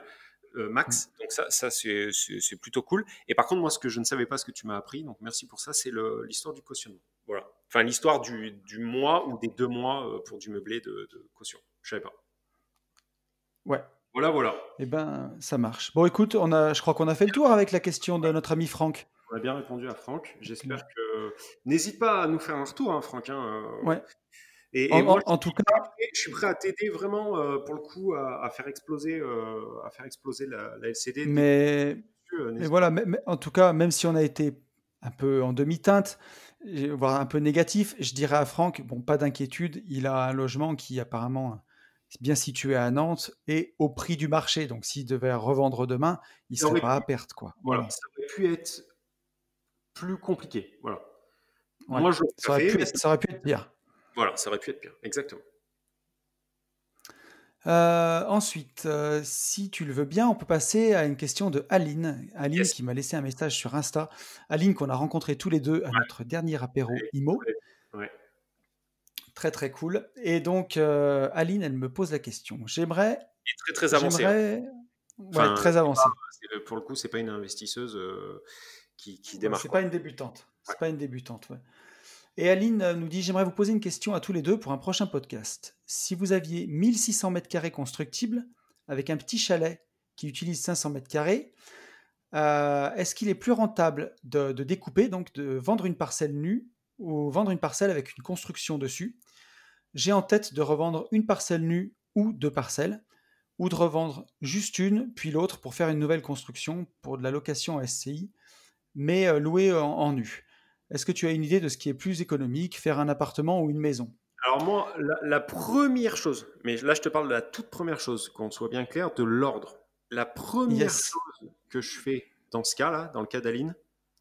Mm. max. Donc ça c'est plutôt cool. Et par contre moi ce que je ne savais pas, ce que tu m'as appris, donc merci pour ça, c'est l'histoire du cautionnement. Voilà. Enfin l'histoire du mois ou des 2 mois pour du meublé de caution. Je savais pas. Ouais. Voilà voilà. Eh ben, ça marche. Bon, écoute, je crois qu'on a fait le tour avec la question de notre ami Franck. On a bien répondu à Franck. Et puis, J'espère que n'hésite pas à nous faire un retour, hein, Franck. Hein, ouais. et moi En tout cas, je suis prêt à t'aider vraiment pour le coup à faire exploser la LCD dès que mais, tu veux, mais n'hésite pas. voilà, en tout cas, même si on a été un peu en demi-teinte, voire un peu négatif, je dirais à Franck, bon, pas d'inquiétude, il a un logement qui apparemment est bien situé à Nantes et au prix du marché. Donc, s'il devait revendre demain, il Ça serait aurait pas pu, à perte, quoi. voilà, Voilà. ça aurait pu être plus compliqué. Voilà. Ouais. Moi, je l'aurais pas fait, mais Ça aurait pu être pire. voilà, ça aurait pu être pire. Exactement. Ensuite, si tu le veux bien, on peut passer à une question de Aline. Aline Yes. qui m'a laissé un message sur Insta. Aline qu'on a rencontré tous les deux à notre dernier apéro Ouais, IMO. ouais. Très très cool. Et donc, Aline, elle me pose la question. J'aimerais Et très, très avancé, hein. J'aimerais, ouais, Enfin, très avancé. pour le coup, c'est pas une investisseuse qui Ouais, démarre, c'est pas quoi. une débutante. Ouais. C'est pas une débutante, ouais. Et Aline nous dit, j'aimerais vous poser une question à tous les deux pour un prochain podcast. Si vous aviez 1600 mètres carrés constructibles avec un petit chalet qui utilise 500 mètres carrés, est-ce qu'il est plus rentable de découper, donc de vendre une parcelle nue ou vendre une parcelle avec une construction dessus? J'ai en tête de revendre une parcelle nue ou deux parcelles, ou de revendre juste une, puis l'autre pour faire une nouvelle construction pour de la location en SCI, mais louée en nu. Est-ce que tu as une idée de ce qui est plus économique, faire un appartement ou une maison? Alors moi, la première chose, mais là je te parle de la toute première chose, qu'on soit bien clair, de l'ordre. La première Yes. chose que je fais dans ce cas-là, dans le cas d'Aline,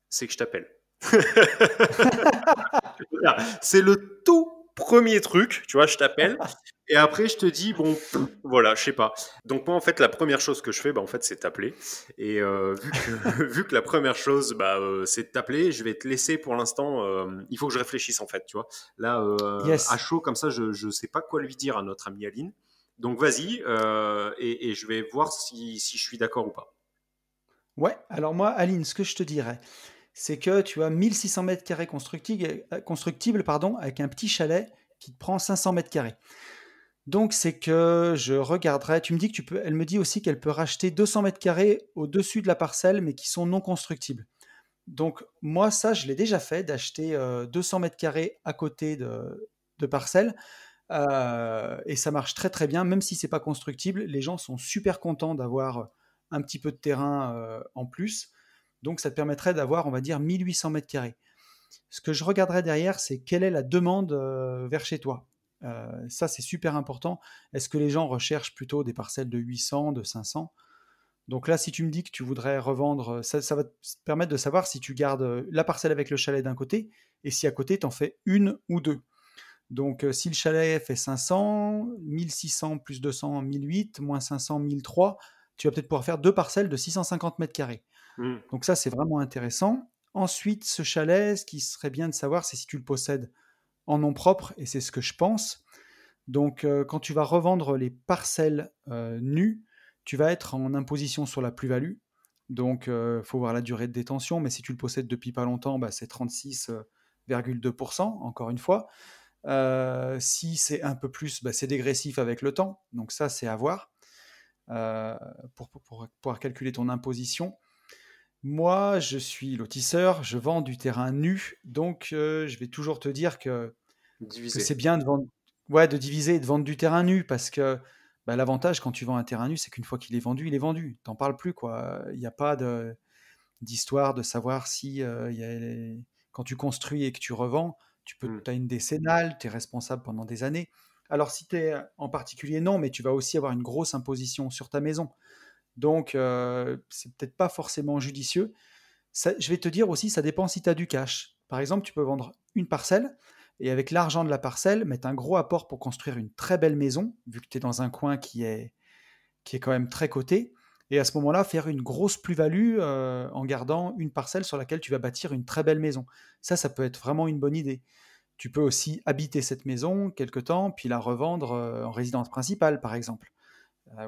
c'est que je t'appelle. C'est le tout premier truc, tu vois, je t'appelle. Et après, je te dis, bon, voilà, je sais pas. Donc moi, en fait, la première chose que je fais, bah, en fait, c'est t'appeler. Et vu que la première chose, bah, c'est de t'appeler, je vais te laisser pour l'instant. Il faut que je réfléchisse, en fait, tu vois. Là, à Yes. chaud, comme ça, je sais pas quoi lui dire à notre amie Aline. Donc vas-y, et je vais voir si je suis d'accord ou pas. Ouais, alors moi, Aline, ce que je te dirais, c'est que tu as 1600 mètres carrés constructibles, pardon, avec un petit chalet qui te prend 500 mètres carrés. Donc c'est que je regarderai. Tu me dis que tu peux. Elle me dit aussi qu'elle peut racheter 200 mètres carrés au-dessus de la parcelle, mais qui sont non constructibles. Donc moi, ça, je l'ai déjà fait, d'acheter 200 mètres carrés à côté de parcelles. Et ça marche très très bien, même si c'est pas constructible. Les gens sont super contents d'avoir un petit peu de terrain en plus. Donc ça te permettrait d'avoir, on va dire, 1800 mètres carrés. Ce que je regarderai derrière, c'est quelle est la demande vers chez toi. Ça, c'est super important. Est-ce que les gens recherchent plutôt des parcelles de 800, de 500? Donc là, si tu me dis que tu voudrais revendre, ça va te permettre de savoir si tu gardes la parcelle avec le chalet d'un côté et si à côté, tu en fais une ou deux. Donc si le chalet fait 500, 1600 plus 200, 1008, moins 500, 1003, tu vas peut-être pouvoir faire deux parcelles de 650 mètres carrés. Hmm. Donc ça, c'est vraiment intéressant. Ensuite, ce chalet, ce qui serait bien de savoir, c'est si tu le possèdes en nom propre, et c'est ce que je pense. Donc quand tu vas revendre les parcelles nues, tu vas être en imposition sur la plus-value. Donc il faut voir la durée de détention, mais si tu le possèdes depuis pas longtemps, bah, c'est 36,2%, encore une fois. Si c'est un peu plus, bah, c'est dégressif avec le temps. Donc ça, c'est à voir euh, pour pouvoir calculer ton imposition. Moi, je suis lotisseur, je vends du terrain nu, donc je vais toujours te dire que Divisé. c'est bien de vendre, ouais, de diviser et de vendre du terrain nu parce que bah, l'avantage quand tu vends un terrain nu, c'est qu'une fois qu'il est vendu, il est vendu. T'en parles plus, quoi. Il n'y a pas d'histoire de savoir si quand tu construis et que tu revends, Hmm. as une décennale, tu es responsable pendant des années. Alors si tu es en particulier, non, mais tu vas aussi avoir une grosse imposition sur ta maison. Donc, c'est peut-être pas forcément judicieux. Je vais te dire aussi, ça dépend si tu as du cash. Par exemple, tu peux vendre une parcelle et avec l'argent de la parcelle, mettre un gros apport pour construire une très belle maison, vu que tu es dans un coin qui est quand même très coté. Et à ce moment-là, faire une grosse plus-value en gardant une parcelle sur laquelle tu vas bâtir une très belle maison. Ça peut être vraiment une bonne idée. Tu peux aussi habiter cette maison quelque temps, puis la revendre en résidence principale, par exemple.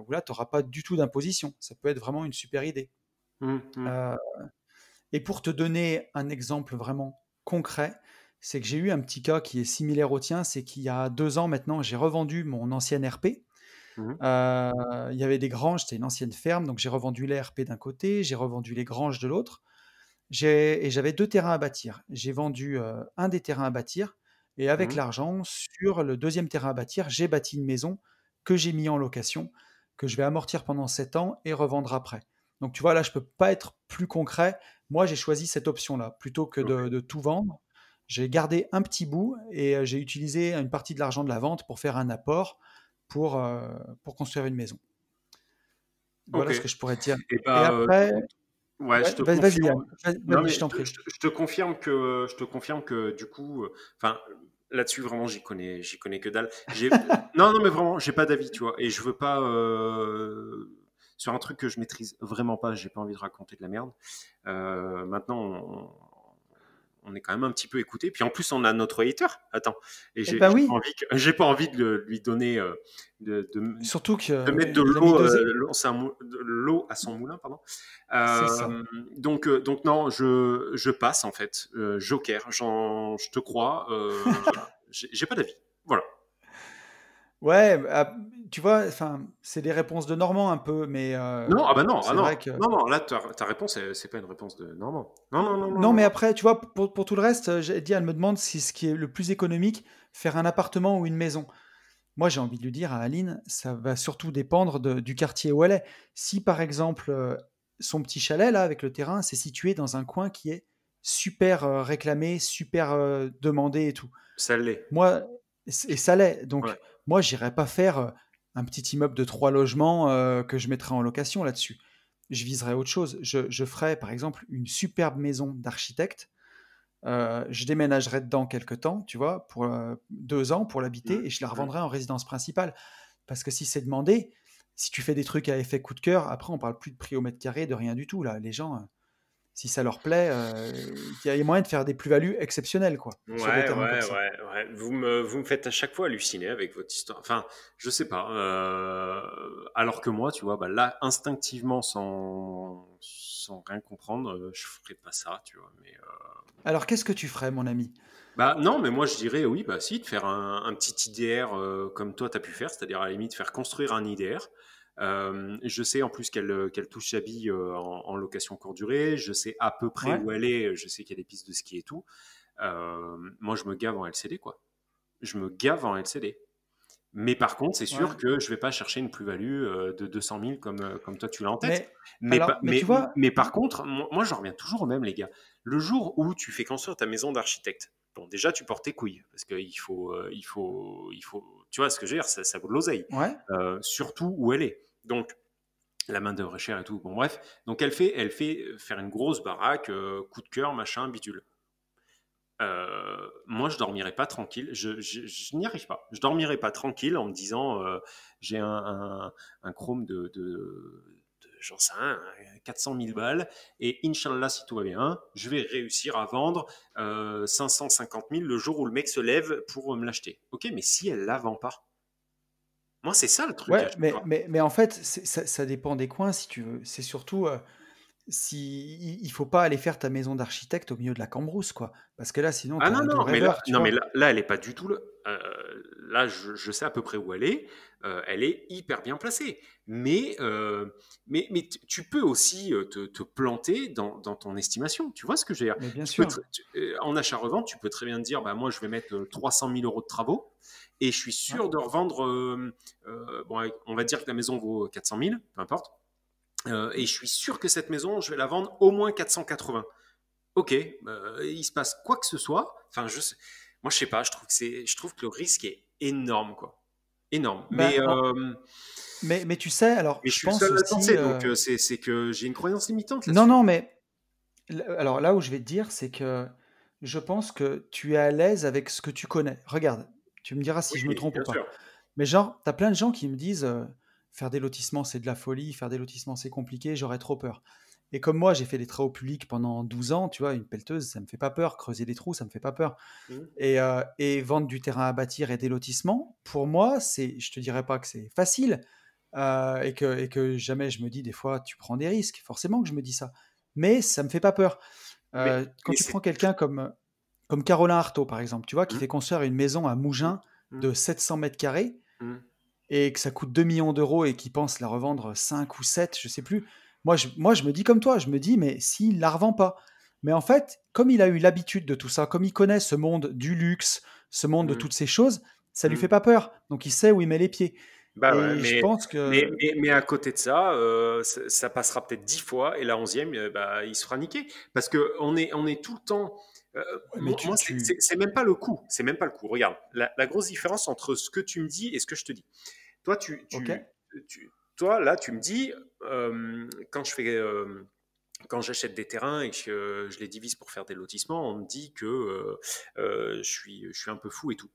Où là, tu n'auras pas du tout d'imposition. Ça peut être vraiment une super idée. Hmm. Hmm. Euh, et pour te donner un exemple vraiment concret, c'est que j'ai eu un petit cas qui est similaire au tien, c'est qu'il y a 2 ans maintenant, j'ai revendu mon ancienne RP. Hmm. Il y avait des granges, c'était une ancienne ferme, donc j'ai revendu les RP d'un côté, j'ai revendu les granges de l'autre, et j'avais deux terrains à bâtir. J'ai vendu un des terrains à bâtir, et avec Hmm. l'argent, sur le deuxième terrain à bâtir, j'ai bâti une maison que j'ai mis en location, que je vais amortir pendant 7 ans et revendre après. Donc tu vois, là, je peux pas être plus concret. Moi, j'ai choisi cette option-là. Plutôt que Ok. de tout vendre, j'ai gardé un petit bout et j'ai utilisé une partie de l'argent de la vente pour faire un apport pour, euh, pour construire une maison. Ok. Voilà ce que je pourrais te dire. Et Et bah, après, ouais, je ouais, te vas-y, confirme. Yann. Non, Vas-y, mais je t'en prie. je te confirme que du coup, enfin, là-dessus vraiment, j'y connais que dalle. Non, non, mais vraiment, j'ai pas d'avis, tu vois, et je veux pas sur un truc que je maîtrise vraiment pas. J'ai pas envie de raconter de la merde. Maintenant, on est quand même un petit peu écouté. Puis en plus, on a notre hater. Attends, et Eh ben oui, j'ai pas envie de lui donner, de, de, surtout de mettre de qu'il a mis l'eau, deux... de l'eau à son moulin, pardon. C'est ça. Donc non, je passe en fait. Joker, je te crois. J'ai pas d'avis. Voilà. Ouais, tu vois, enfin, c'est des réponses de Normand un peu, mais Non, ah bah non, ah c'est non, vrai que... non, non, là ta réponse, c'est pas une réponse de Normand. Non, non, non, non, Non, non, mais non. après, tu vois, pour tout le reste, j'ai dit, elle me demande si ce qui est le plus économique, faire un appartement ou une maison. Moi, j'ai envie de lui dire à Aline, ça va surtout dépendre du quartier où elle est. Si, par exemple, son petit chalet, là, avec le terrain, c'est situé dans un coin qui est super réclamé, super demandé et tout. Ça l'est. Moi, et ça l'est. Ouais. Donc, moi, j'irais pas faire un petit immeuble de 3 logements que je mettrais en location là-dessus. Je viserais autre chose. Je ferais, par exemple, une superbe maison d'architecte. Je déménagerais dedans quelques temps, tu vois, pour 2 ans pour Mm, l'habiter et je la mm. revendrais en résidence principale. Parce que si c'est demandé, si tu fais des trucs à effet coup de cœur, après on parle plus de prix au mètre carré, de rien du tout. Là, les gens, si ça leur plaît, il y a moyen de faire des plus-values exceptionnelles, quoi, sur des Ouais, terrains comme ouais, ça. ouais, ouais. Vous me faites à chaque fois halluciner avec votre histoire. Enfin, je sais pas. Alors que moi, tu vois, bah là, instinctivement, sans rien comprendre, je ferais pas ça, tu vois. Mais Alors qu'est-ce que tu ferais, mon ami? bah non, mais moi je dirais oui, bah si, de faire un petit IDR comme toi tu as pu faire, c'est-à-dire à la limite faire construire un IDR. Je sais en plus qu'elle touche sa bille en location courte durée. Je sais à peu près Ouais, où elle est. Je sais qu'il y a des pistes de ski et tout. Moi, je me gave en LCD, quoi. Je me gave en LCD. Mais par contre, c'est ouais. sûr que je vais pas chercher une plus-value de 200 000 comme toi tu l'as en tête. Mais alors, mais tu vois, Mais par contre, moi j'en reviens toujours au même, les gars. Le jour où tu fais construire ta maison d'architecte, bon, déjà tu portes tes couilles, parce qu'il faut, tu vois ce que je veux dire, ça vaut de l'oseille. ouais, Surtout où elle est. Donc, la main d'œuvre est chère et tout. Bon, bref. Donc, elle fait faire une grosse baraque, coup de cœur, machin, bidule. Moi, je dormirai pas tranquille. Je n'y arrive pas. Je dormirai pas tranquille en me disant j'ai un chrome j'en sais rien, 400 000 balles et Inch'Allah, si tout va bien, je vais réussir à vendre 550 000 le jour où le mec se lève pour me l'acheter. Ok, mais si elle la vend pas, moi, c'est ça le truc à ouais, chaque mais, fois. mais, mais en fait, ça dépend des coins, si tu veux. C'est surtout, si il faut pas aller faire ta maison d'architecte au milieu de la cambrousse, quoi. Parce que là, sinon, Ah tu es non, un doux non, mais là, rêveur, tu non, mais vois. là, elle est pas du tout. Là, je sais à peu près où elle est. Elle est hyper bien placée. Mais tu peux aussi te planter dans ton estimation. Tu vois ce que je veux dire? Mais bien Tu peux sûr. en achat-revente, tu peux très bien te dire, bah, moi, je vais mettre 300 000 euros de travaux et je suis Ouais, sûr de revendre. Bon, on va dire que la maison vaut 400 000, peu importe. Et je suis sûr que cette maison, je vais la vendre au moins 480. Ok, il se passe quoi que ce soit. Enfin, moi, je sais pas. Je trouve que le risque est énorme, quoi. Énorme. ben, mais tu sais, alors, Mais je je suis le pense seul à le aussi. penser. Donc, c'est que j'ai une croyance limitante Non, là-dessus. non, mais alors là où je vais te dire, c'est que je pense que tu es à l'aise avec ce que tu connais. Regarde, tu me diras si je me Oui, trompe ou bien pas. sûr. Mais genre, t'as plein de gens qui me disent faire des lotissements, c'est de la folie, faire des lotissements, c'est compliqué, j'aurais trop peur. Et comme moi, j'ai fait des travaux publics pendant 12 ans, tu vois, une pelleteuse, ça me fait pas peur. Creuser des trous, ça me fait pas peur. Mhm. Et vendre du terrain à bâtir et des lotissements, pour moi, je te dirais pas que c'est facile et que jamais je me dis des fois, tu prends des risques. Forcément que je me dis ça. Mais ça me fait pas peur. Quand Mais tu prends c'est. quelqu'un comme Caroline Artaud, par exemple, tu vois, qui Mhm, fait construire une maison à mhm, Mougins mhm, de 700 mètres carrés, mhm. et que ça coûte 2 millions d'euros et qu'il pense la revendre 5 ou 7, je sais plus. Moi, je me dis comme toi, je me dis, mais s'il la revend pas. Mais en fait, comme il a eu l'habitude de tout ça, comme il connaît ce monde du luxe, ce monde de Mhm, toutes ces choses, ça lui mhm. fait pas peur. Donc il sait où il met les pieds. Bah ouais, Et je pense que... mais à côté de ça, ça passera peut-être 10 fois et la 11e, bah, il se fera niquer. Parce qu'on est tout le temps. Ouais, mais Moi, c'est même pas le coup. C'est même pas le coup. Regarde, la grosse différence entre ce que tu me dis et ce que je te dis. Toi, Ok. toi là, tu me dis, quand j'achète des terrains et que je les divise pour faire des lotissements, on me dit que je suis un peu fou et tout.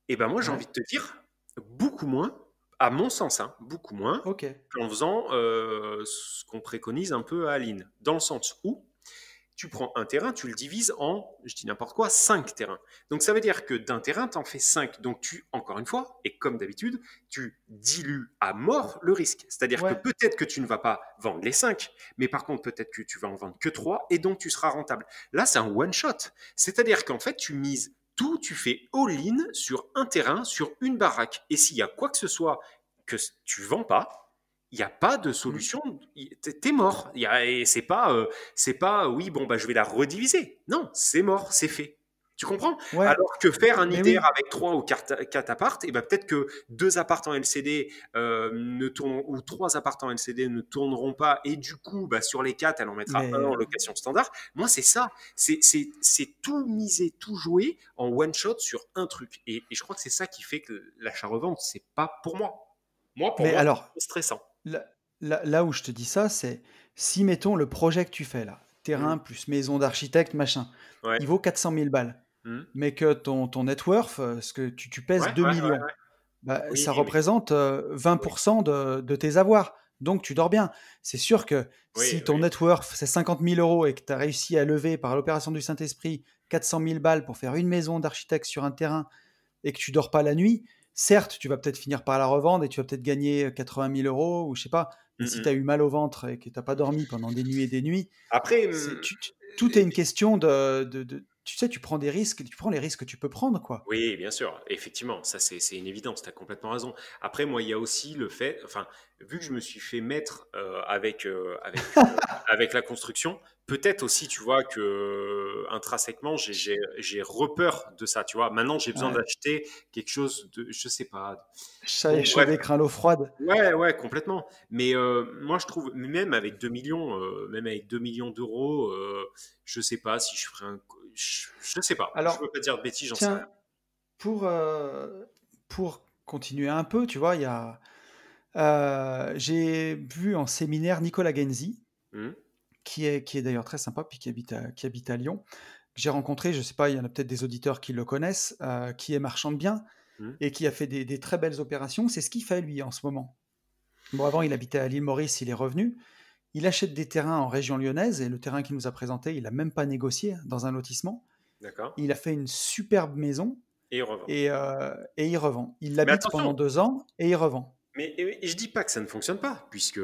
Et ben moi, j'ai Ouais. envie de te dire, beaucoup moins, à mon sens, hein, beaucoup moins, Ok. qu'en faisant ce qu'on préconise un peu à Aline. Dans le sens où, tu prends un terrain, tu le divises en, je dis n'importe quoi, 5 terrains. Donc ça veut dire que d'un terrain, tu en fais 5. Donc encore une fois, et comme d'habitude, tu dilues à mort le risque. C'est-à-dire que Ouais. peut-être que tu ne vas pas vendre les 5, mais par contre, peut-être que tu vas en vendre que 3 et donc tu seras rentable. Là, c'est un one-shot. C'est-à-dire qu'en fait, tu mises tout, tu fais all-in sur un terrain, sur une baraque. Et s'il y a quoi que ce soit que tu vends pas, il n'y a pas de Mm. solution, t'es mort. Et c'est pas, oui, bon, bah, je vais la rediviser. Non, c'est mort, c'est fait. Tu comprends? Ouais, Alors que faire un mais IDR oui. avec 3 ou 4 appartes, et ben peut-être que 2 appartes en LCD ne tournent, ou 3 appartes en LCD ne tourneront pas, et du coup, bah, sur les 4, elle en mettra un Mais en location standard. Moi, c'est ça. C'est tout miser, tout jouer en one shot sur un truc. Et je crois que c'est ça qui fait que l'achat-revente, c'est pas pour moi. Pour mais moi, alors, c'est stressant. là, là où je te dis ça, c'est si, mettons, le projet que tu fais là, Mmh. terrain plus maison d'architecte, machin, Ouais. il vaut 400 000 balles, Mmh. mais que ton net worth, ce que tu pèses Ouais, 2 ouais, ouais, millions, ouais. bah, Oui, ça mais représente oui, 20% de tes avoirs. Donc tu dors bien. C'est sûr que oui, si ton oui. net worth c'est 50 000 euros et que tu as réussi à lever par l'opération du Saint-Esprit 400 000 balles pour faire une maison d'architecte sur un terrain et que tu dors pas la nuit, certes, tu vas peut-être finir par la revendre et tu vas peut-être gagner 80 000 euros ou je sais pas. Mais Mmh si tu mh. as eu mal au ventre et que tu n'as pas dormi pendant des nuits et des nuits, Après, tout est une question tu sais, tu prends des risques, tu prends les risques que tu peux prendre, quoi. oui, bien sûr, effectivement, ça c'est une évidence, tu as complètement raison. Après, moi, il y a aussi le fait, enfin, vu que je me suis fait mettre avec la construction, peut-être aussi, tu vois, que intrinsèquement, j'ai repeur de ça, tu vois. Maintenant, j'ai besoin Ouais. d'acheter quelque chose de, je sais pas. Chat Bon, bref, échaudé craint l'eau froide. ouais, ouais, complètement. Mais moi, je trouve, même avec 2 millions, même avec 2 millions d'euros, je sais pas si je ferais un. Je sais pas. Je veux Alors, pas dire de bêtises, j'en sais rien. tiens, pour, continuer un peu, tu vois, j'ai vu en séminaire Nicolas Genzi, Mhm, qui est d'ailleurs très sympa, puis qui habite à Lyon, que j'ai rencontré, je sais pas, il y en a peut-être des auditeurs qui le connaissent, qui est marchand de biens mhm, et qui a fait des très belles opérations. C'est ce qu'il fait, lui, en ce moment. Bon, avant, il habitait à l'île Maurice, il est revenu. Il achète des terrains en région lyonnaise et le terrain qu'il nous a présenté, il n'a même pas négocié dans un lotissement. d'accord. Il a fait une superbe maison Et revend. et il revend. Il Mais l'habite pendant attention, 2 ans et il revend. et je dis pas que ça ne fonctionne pas, puisque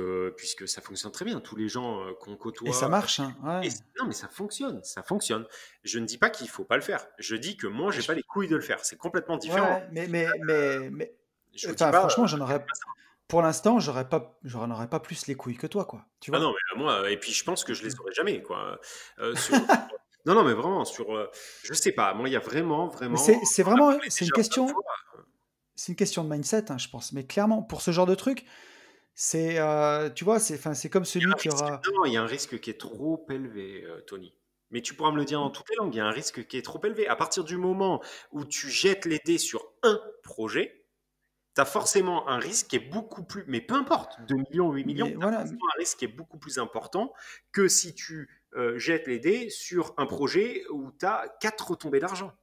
ça fonctionne très bien. Tous les gens qu'on Et côtoie. ça marche, hein, ouais. Non, mais ça fonctionne, ça fonctionne. Je ne dis pas qu'il faut pas le faire. Je dis que moi, j'ai pas les couilles de le faire. C'est complètement différent. Ouais, mais, Je vous dis enfin, pas. franchement, pour l'instant, j'en aurais pas plus les couilles que toi, quoi. Tu Ah non, vois? mais moi, et puis je pense que je les aurais jamais, quoi. Non, non, mais vraiment, je sais pas. Moi, il y a vraiment, Mais vraiment, c'est on en a vraiment, parlé déjà plein de fois. c'est une question de mindset, hein, je pense. Mais clairement, pour ce genre de truc, tu vois, enfin, c'est comme Il y a celui un qui risque, aura. non, il y a un risque qui est trop élevé, Tony. Mais tu pourras me le dire dans toutes les langues. Il y a un risque qui est trop élevé. À partir du moment où tu jettes les dés sur un projet, tu as forcément un risque qui est beaucoup plus, mais peu importe, 2 millions, 8 millions, Mais tu as voilà. forcément un risque qui est beaucoup plus important que si tu jettes les dés sur un projet où tu as 4 retombées d'argent.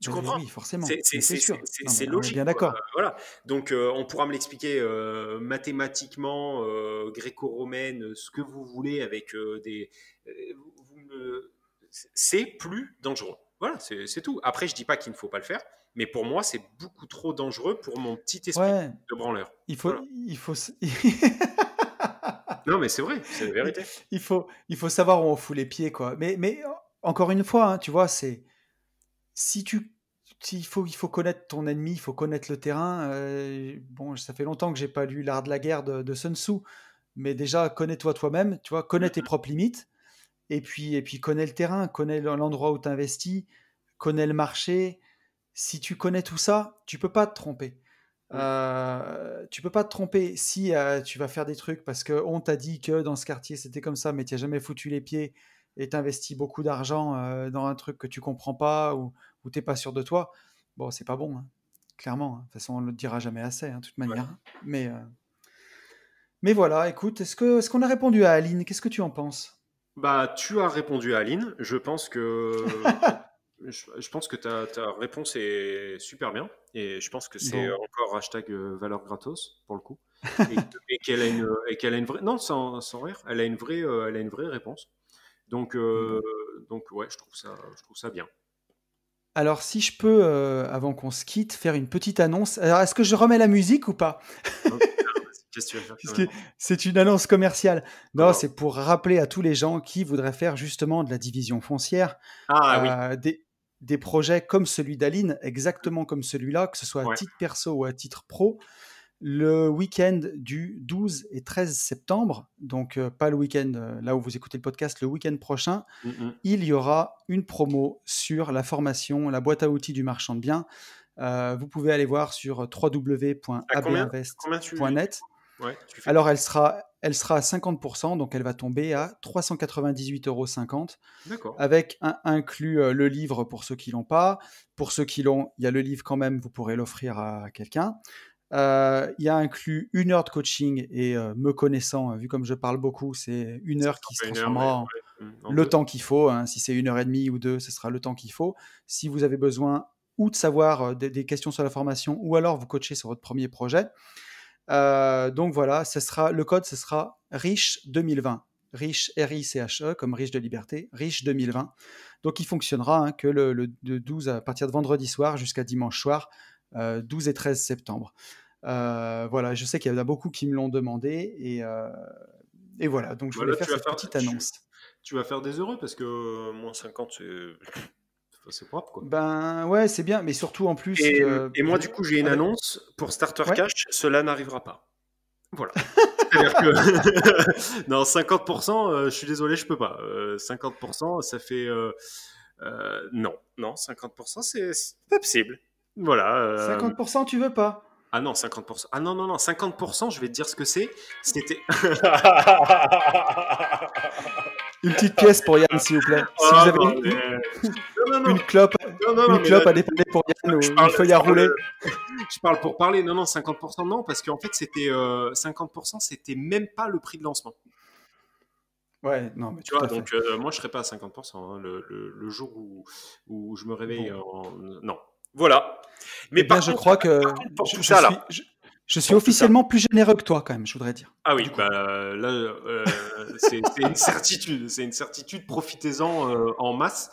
Tu Ben comprends? oui, forcément. Mais c'est sûr. Non, C'est mais on est logique, bien quoi. d'accord. Voilà. Donc, on pourra me l'expliquer mathématiquement, gréco-romaine, ce que vous voulez avec euh, vous c'est plus dangereux. Voilà, c'est tout. Après, je dis pas qu'il ne faut pas le faire, mais pour moi, c'est beaucoup trop dangereux pour mon petit esprit Ouais, de branleur. il faut, Voilà. il faut, s- Non, mais c'est vrai, c'est la il, vérité. il faut savoir où on fout les pieds, quoi. Mais encore une fois, hein, tu vois, si tu, il faut connaître ton ennemi, il faut connaître le terrain. Bon, ça fait longtemps que j'ai pas lu L'Art de la guerre de Sun Tzu, mais déjà connais-toi toi-même, tu vois, connais tes Mm, propres limites, et puis connais le terrain, connais l'endroit où tu investis, connais le marché. Si tu connais tout ça, tu peux pas te tromper. mm, Tu peux pas te tromper si tu vas faire des trucs parce qu'on t'a dit que dans ce quartier c'était comme ça, mais tu n'as jamais foutu les pieds et t'investis beaucoup d'argent dans un truc que tu comprends pas ou t'es pas sûr de toi. Bon, c'est pas bon, hein, clairement, hein. De toute façon, on le dira jamais assez, hein, de toute ouais. manière. Mais voilà, écoute, est-ce qu'on a répondu à Aline? Qu'est-ce que tu en penses? Bah, tu as répondu à Aline. Je pense que ta réponse est super bien et je pense que c'est Bon, encore hashtag valeur gratos pour le coup et qu'elle a une vraie non sans rire elle a une vraie réponse Donc, Bon. ouais, je trouve ça bien. Alors, si je peux, avant qu'on se quitte, faire une petite annonce. Alors, est-ce que je remets la musique ou pas? Oh putain, qu'est-ce que tu vas faire comme Puisque annonce? c'est une annonce commerciale. Oh Non, là. c'est pour rappeler à tous les gens qui voudraient faire justement de la division foncière, Ah oui, euh, des, des projets comme celui d'Aline, exactement comme celui-là, que ce soit à ouais, titre perso ou à titre pro, le week-end du 12 et 13 septembre, donc pas le week-end là où vous écoutez le podcast, le week-end prochain, mm. il y aura une promo sur la formation, la boîte à outils du marchand de biens. Vous pouvez aller voir sur À combien www.abinvest.net. ouais, tu fais Alors, quoi? elle sera à 50%, donc elle va tomber à 398,50 € D'accord. avec inclus le livre pour ceux qui l'ont pas. Pour ceux qui l'ont, il y a le livre quand même, vous pourrez l'offrir à quelqu'un. Il y a inclus 1 heure de coaching et me connaissant, vu comme je parle beaucoup, c'est une Ça heure sera qui se pas 1 heure, mais transformera en ouais, en le deux. temps qu'il faut, hein. Si c'est 1 heure et demie ou deux, ce sera le temps qu'il faut. Si vous avez besoin ou de savoir des questions sur la formation ou alors vous coacher sur votre premier projet. Donc voilà, le code, ce sera riche 2020. Riche, R-I-C-H-E, comme riche de liberté, riche 2020. Donc il fonctionnera que de 12 à partir de vendredi soir jusqu'à dimanche soir, 12 et 13 septembre. Voilà, je sais qu'il y en a beaucoup qui me l'ont demandé et voilà, donc je Bah voulais là, faire cette petite annonce. tu vas faire des heureux parce que moins 50, c'est propre, quoi. Ben ouais, c'est bien, mais surtout en plus que Et moi, du coup, j'ai une avec, annonce pour Starter ouais, Cash, cela n'arrivera pas. Voilà. C'est-à-dire que non, 50%, je suis désolé, je peux pas. 50%, ça fait non, non, 50%, c'est pas possible. Voilà. 50%, tu veux pas? Ah non, 50%. Ah non, non, non, 50%, je vais te dire ce que c'est. C'était. Une petite pièce pour Yann, s'il vous plaît. Si vous Ah avez non, mais. Non, non, non. une clope, Non, non, non, une mais là, clope à dépanner pour Yann je ou une parle, feuille à rouler. je parle pour parler. Non, non, 50%, non, parce qu'en fait, c'était 50%, c'était même pas le prix de lancement. Ouais, non, mais Tu tout vois, à fait. donc moi, je serais pas à 50%, hein, le jour où je me réveille Bon, Non. Voilà. Mais eh bien, je crois que pour je, tout je ça, là, suis, je, je suis pour tout ça. officiellement plus généreux que toi, quand même, je voudrais dire. Ah oui, Du coup. bah là, c'est une certitude. C'est une certitude. Profitez-en en masse.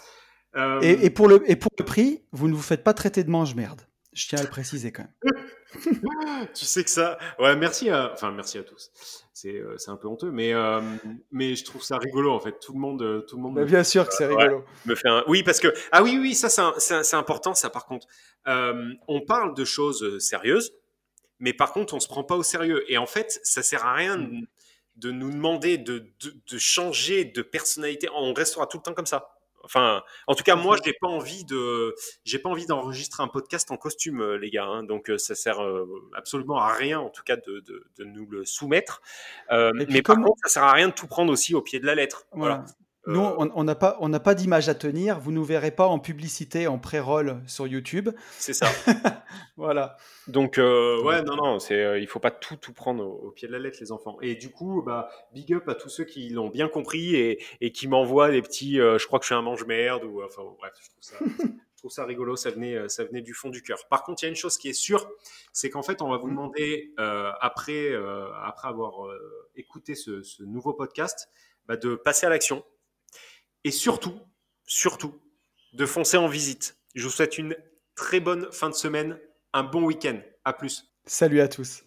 Et, Euh, et pour le prix, vous ne vous faites pas traiter de mange-merde. Je tiens à le préciser quand même. Tu sais que ça. Ouais, enfin, merci à tous. C'est un peu honteux, mais je trouve ça rigolo en fait. Tout le monde Bah, bien sûr que c'est ouais, rigolo. me fait un. Oui, parce que ah oui, oui, ça c'est important ça par contre. On parle de choses sérieuses, mais par contre on se prend pas au sérieux. Et en fait, ça sert à rien Mm. de nous demander de changer de personnalité. On restera tout le temps comme ça. Enfin, en tout cas, Tout à moi, fait. j'ai pas envie d'enregistrer un podcast en costume, les gars. Hein. Donc, ça sert absolument à rien, en tout cas, de nous le soumettre. Et Mais puis par comme, contre, ça sert à rien de tout prendre aussi au pied de la lettre. Voilà. voilà. Nous, Euh, on n'a pas d'image à tenir. Vous nous verrez pas en publicité, en pré-roll sur YouTube. c'est ça. Voilà. Donc, ouais, Donc, non, non, il faut pas tout prendre au pied de la lettre, les enfants. Et du coup, bah, big up à tous ceux qui l'ont bien compris et qui m'envoient des petits, je crois que je suis un mange-merde ou, enfin, bref, je trouve ça rigolo, ça venait du fond du cœur. Par contre, il y a une chose qui est sûre, c'est qu'en fait, on va vous mm, demander, après avoir écouté ce nouveau podcast, bah, de passer à l'action et surtout, de foncer en visite. Je vous souhaite une très bonne fin de semaine, un bon week-end. À plus. salut à tous.